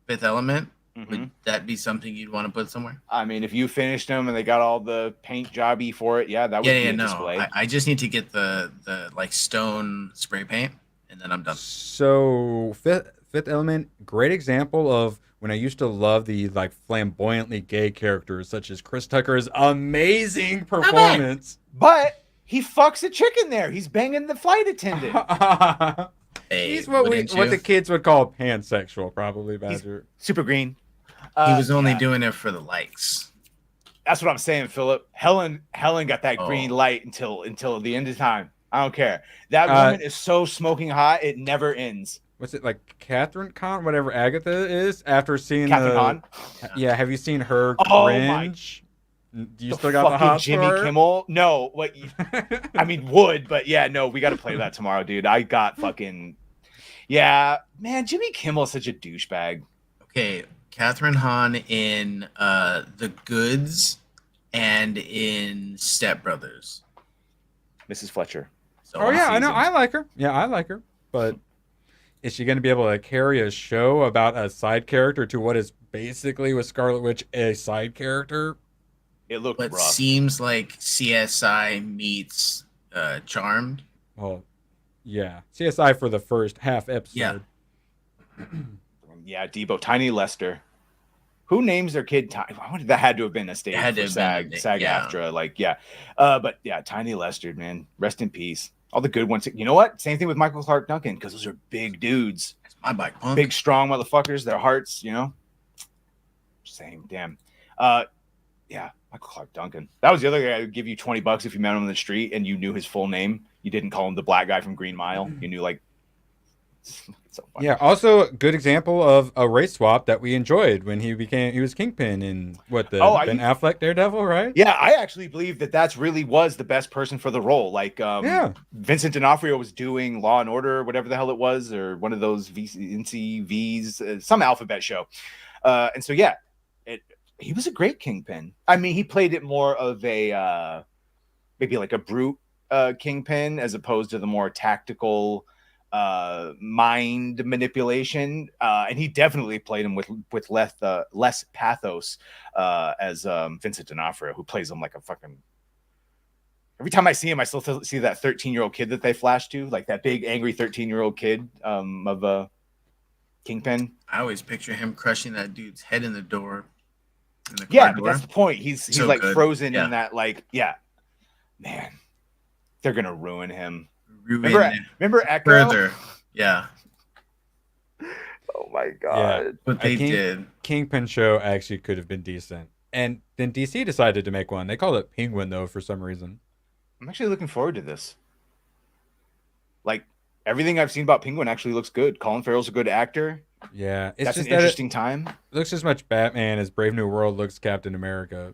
J: Fifth Element, would that be something you'd want to put somewhere?
I: I mean, if you finished them and they got all the paint jobby for it, that would be a display.
J: I just need to get the like stone spray paint, and then I'm done.
F: So Fifth Element, great example of when I used to love the like flamboyantly gay characters, such as Chris Tucker's amazing performance.
I: But he fucks a chick in there. He's banging the flight attendant.
F: He's what the kids would call pansexual, probably, Badger.
I: He's super green.
J: He was only doing it for the likes.
I: That's what I'm saying, Philip. Helen got that green light until the end of time. I don't care. That woman is so smoking hot, it never ends.
F: What's it like, Catherine Kahn, whatever Agatha is? After seeing
I: Catherine Kahn?
F: Yeah, have you seen her cringe? Do you still got the hot
I: Jimmy Kimmel? No, what? I mean, would, but no, we got to play that tomorrow, dude. I got fucking man. Jimmy Kimmel is such a douchebag.
J: Okay, Catherine Hahn in The Goods and in Step Brothers.
I: Mrs. Fletcher.
F: I know. I like her. Yeah, I like her. But is she going to be able to carry a show about a side character to what is basically with Scarlet Witch a side character?
I: It looked rough.
J: Seems like CSI meets Charmed.
F: Well, yeah. CSI for the first half episode.
I: Yeah, Debo. Tiny Lester. Who names their kid Tiny? That had to have been a stage for SAG-AFTRA. But Tiny Lester, man. Rest in peace. All the good ones. You know what? Same thing with Michael Clark Duncan, because those are big dudes.
J: That's my bike, punk.
I: Big, strong motherfuckers. Their hearts, Same. Damn. Yeah, Michael Clark Duncan. That was the other guy who would give you $20 if you met him on the street and you knew his full name. You didn't call him the black guy from Green Mile. You knew like. So
F: yeah. Also, a good example of a race swap that we enjoyed when he was Kingpin in Ben Affleck Daredevil, right?
I: Yeah, I actually believe that's really was the best person for the role. Like, Vincent D'Onofrio was doing Law and Order, whatever the hell it was, or one of those NCVs, some alphabet show. And so, yeah, he was a great Kingpin. I mean, he played it more of a maybe like a brute Kingpin as opposed to the more tactical mind manipulation, and he definitely played him with less pathos as Vincent D'Onofrio, who plays him like a fucking. Every time I see him, I still see that 13-year-old kid that they flash to, like that big angry 13-year-old kid of Kingpin.
J: I always picture him crushing that dude's head in the door.
I: But that's the point. He's so like good. Frozen in that, like, man, they're gonna ruin him. Remember Echo?
J: Further. Yeah.
I: Oh my god.
F: Yeah.
J: What they did.
F: Kingpin show actually could have been decent. And then DC decided to make one. They called it Penguin though for some reason.
I: I'm actually looking forward to this. Like everything I've seen about Penguin actually looks good. Colin Farrell's a good actor.
F: Yeah.
I: It's just an interesting time.
F: Looks as much Batman as Brave New World looks Captain America.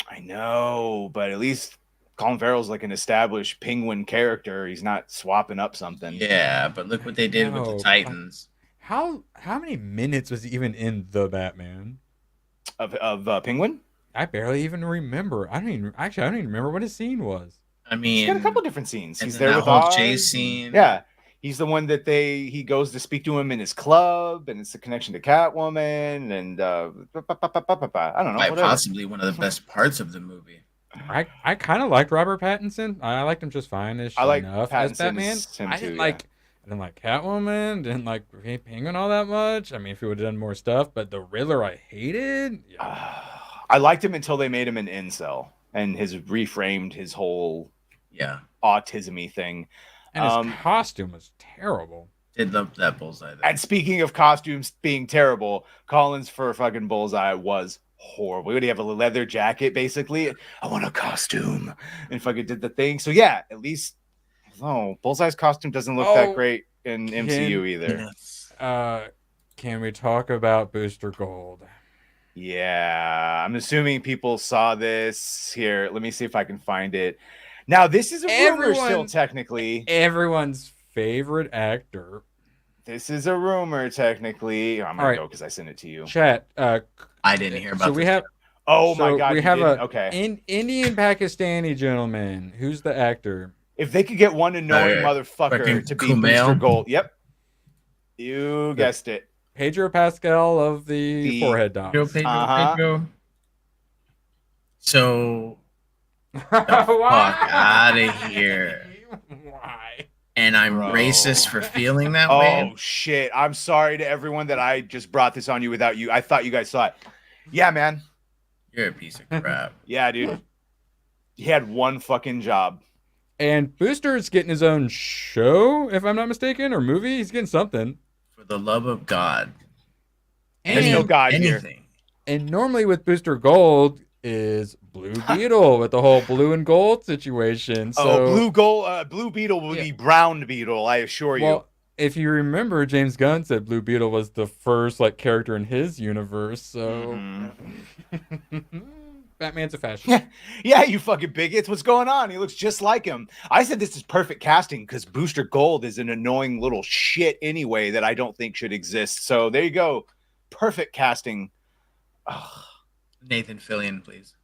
I: I know, but at least Colin Farrell's like an established Penguin character. He's not swapping up something.
J: Yeah, but look what they did with the Titans.
F: How many minutes was he even in the Batman?
I: Of Penguin?
F: I barely even remember. I don't even remember what his scene was.
J: I mean,
I: he's got a couple different scenes. He's there
J: that
I: with
J: whole
I: Oz.
J: chase scene.
I: Yeah. He's the one that he goes to speak to him in his club, and it's a connection to Catwoman, and I don't know.
J: Quite possibly one of the best parts of the movie.
F: I kind of liked Robert Pattinson. I liked him just fine as Batman. I didn't like Catwoman. Didn't like Penguin all that much. I mean, if he would have done more stuff, but the Riddler I hated. Yeah.
I: I liked him until they made him an incel and reframed his whole autism-y thing.
F: And his costume was terrible.
J: Did love that Bullseye.
I: And speaking of costumes being terrible, Colin's for fucking Bullseye was horrible. Would he have a leather jacket basically? I want a costume, and fucking did the thing. So yeah, at least Bullseye's costume doesn't look that great in MCU either.
F: Can we talk about Booster Gold?
I: Yeah, I'm assuming people saw this here. Let me see if I can find it. Now this is a rumor still technically.
F: Everyone's favorite actor.
I: This is a rumor technically. I'm gonna go because I sent it to you.
F: Chat.
J: I didn't hear about.
F: So we have.
I: Oh my god!
F: We have Indian Pakistani gentleman. Who's the actor?
I: If they could get one annoying motherfucker to be Booster Gold, yep, you guessed it.
F: Pedro Pascal of the Forehead Dogs.
J: Pedro. So, the fuck out of here.
F: Why?
J: And I'm racist for feeling that way.
I: Oh shit! I'm sorry to everyone that I just brought this on you without you. I thought you guys saw it. Yeah, man.
J: You're a piece of crap.
I: Yeah, dude. He had one fucking job.
F: And Booster's getting his own show, if I'm not mistaken, or movie. He's getting something.
J: For the love of God.
I: There's no God here.
F: And normally with Booster Gold is Blue Beetle with the whole blue and gold situation. So,
I: Blue Beetle will be Brown Beetle, I assure you.
F: Well, if you remember, James Gunn said Blue Beetle was the first character in his universe. So Batman's a fascist.
I: Yeah, you fucking bigots. What's going on? He looks just like him. I said this is perfect casting because Booster Gold is an annoying little shit anyway that I don't think should exist. So there you go. Perfect casting. Ugh.
J: Nathan Fillion, please.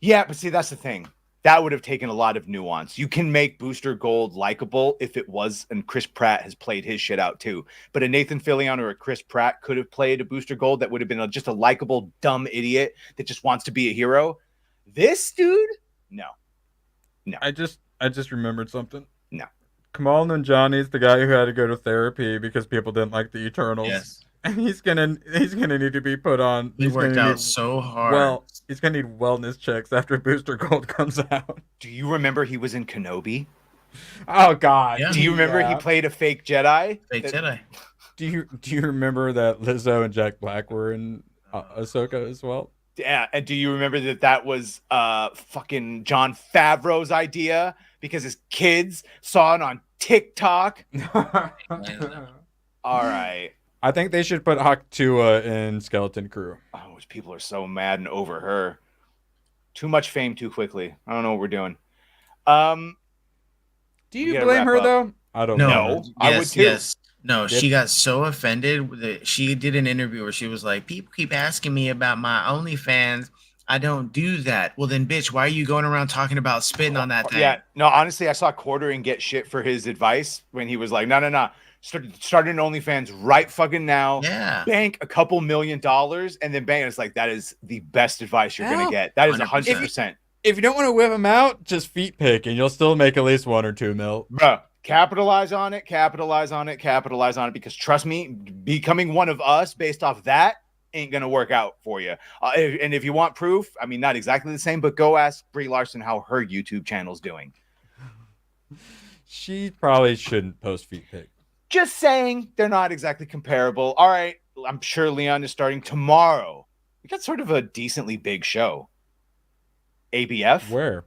I: Yeah, but see, that's the thing. That would have taken a lot of nuance. You can make Booster Gold likable if it was, and Chris Pratt has played his shit out too. But a Nathan Fillion or a Chris Pratt could have played a Booster Gold that would have been just a likable, dumb idiot that just wants to be a hero. This dude? No.
F: I just remembered something.
I: No.
F: Kamal Nanjiani's the guy who had to go to therapy because people didn't like the Eternals.
J: Yes.
F: And he's gonna need to be put on.
J: He worked out so hard.
F: Well, he's gonna need wellness checks after Booster Gold comes out.
I: Do you remember he was in Kenobi?
F: Oh God!
I: Yeah. Do you remember he played a fake Jedi?
J: Jedi.
F: Do you remember that Lizzo and Jack Black were in Ahsoka as well?
I: Yeah, and do you remember that was fucking Jon Favreau's idea because his kids saw it on TikTok? All right.
F: I think they should put Haktua in Skeleton Crew.
I: Oh, people are so mad and over her. Too much fame too quickly. I don't know what we're doing.
F: Do you blame her though? I don't know.
J: Yes,
I: I would too.
J: Yes. No, she got so offended that she did an interview where she was like, people keep asking me about my OnlyFans. I don't do that. Well, then, bitch, why are you going around talking about spitting on that thing?
I: Yeah, no, honestly, I saw Quartering get shit for his advice when he was like, no. Start an OnlyFans right fucking now.
J: Yeah.
I: Bank a couple $1 million and then bang. It's like, that is the best advice you're going to get. That is 100%.
F: If you don't want to whip them out, just feet pick and you'll still make at least 1 or 2 mil.
I: Bruh. Capitalize on it, because trust me, becoming one of us based off that ain't gonna work out for you. And if you want proof, I mean, not exactly the same, but go ask Brie Larson how her YouTube channel's doing.
F: She probably shouldn't post feet pic.
I: Just saying, they're not exactly comparable. All right, I'm sure Leon is starting tomorrow. We got sort of a decently big show. ABF?
F: Where?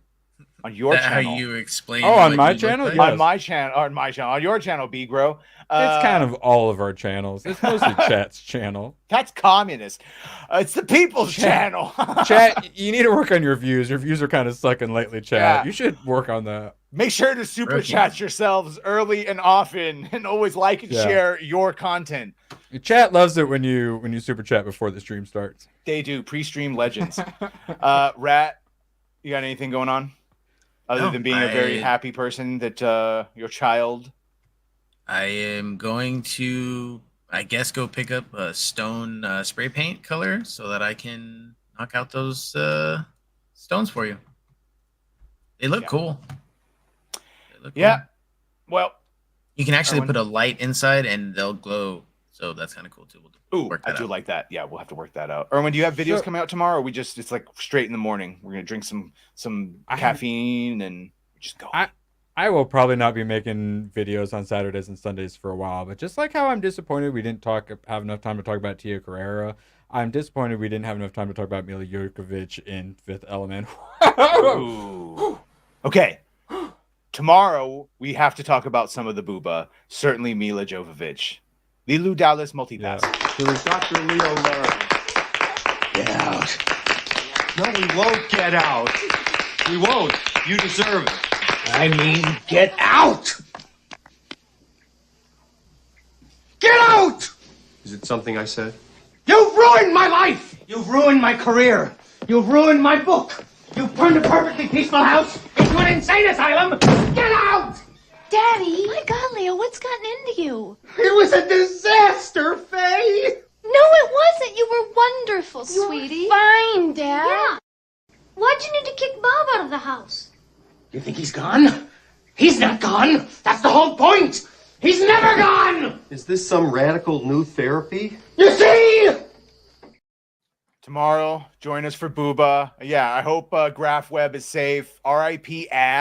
I: On your channel.
J: How you explain?
F: Oh, on my channel?
I: Like? Yes. On my channel. On your channel, B-Bro.
F: It's kind of all of our channels. It's mostly Chat's channel.
I: That's communist. It's the people's channel.
F: Chat, you need to work on your views. Your views are kind of sucking lately, Chat. Yeah. You should work on that.
I: Make sure to super chat yourselves early and often, and always like and share your content.
F: Chat loves it when you super chat before the stream starts.
I: They do. Pre-stream legends. Rat, you got anything going on? Other than being a very happy person that your child.
J: I am going to, I guess, go pick up a stone spray paint color so that I can knock out those stones for you. They look cool. They look cool.
I: Well,
J: you can actually put a light inside and they'll glow. So that's kind of cool too.
I: I do like that. Yeah, we'll have to work that out. Erwin, do you have videos coming out tomorrow? Or it's like straight in the morning. We're gonna drink some caffeine and just go.
F: I will probably not be making videos on Saturdays and Sundays for a while, but just like how I'm disappointed we didn't have enough time to talk about Tia Carrera, I'm disappointed we didn't have enough time to talk about Mila Jovovich in Fifth Element.
I: Okay. Tomorrow we have to talk about some of the booba. Certainly Mila Jovovich. Lilu Dallas multipass.
E: Dr. Leo Larry.
B: Get out. No, we won't get out. We won't. You deserve it. I mean, get out! Get out!
E: Is it something I said?
B: You've ruined my life! You've ruined my career! You've ruined my book! You've turned a perfectly peaceful house into an insane asylum! Get out!
H: Daddy! My God, Leo, what's gotten into you?
B: It was a disaster, Faye!
H: No, it wasn't. You were wonderful,
L: You
H: sweetie.
L: were fine, Dad.
H: Yeah. Why'd you need to kick Bob out of the house?
B: You think he's gone? He's not gone! That's the whole point! He's never gone!
E: Is this some radical new therapy?
B: You see?
I: Tomorrow, join us for Booba. Yeah, I hope Graph Web is safe. R.I.P. Ass.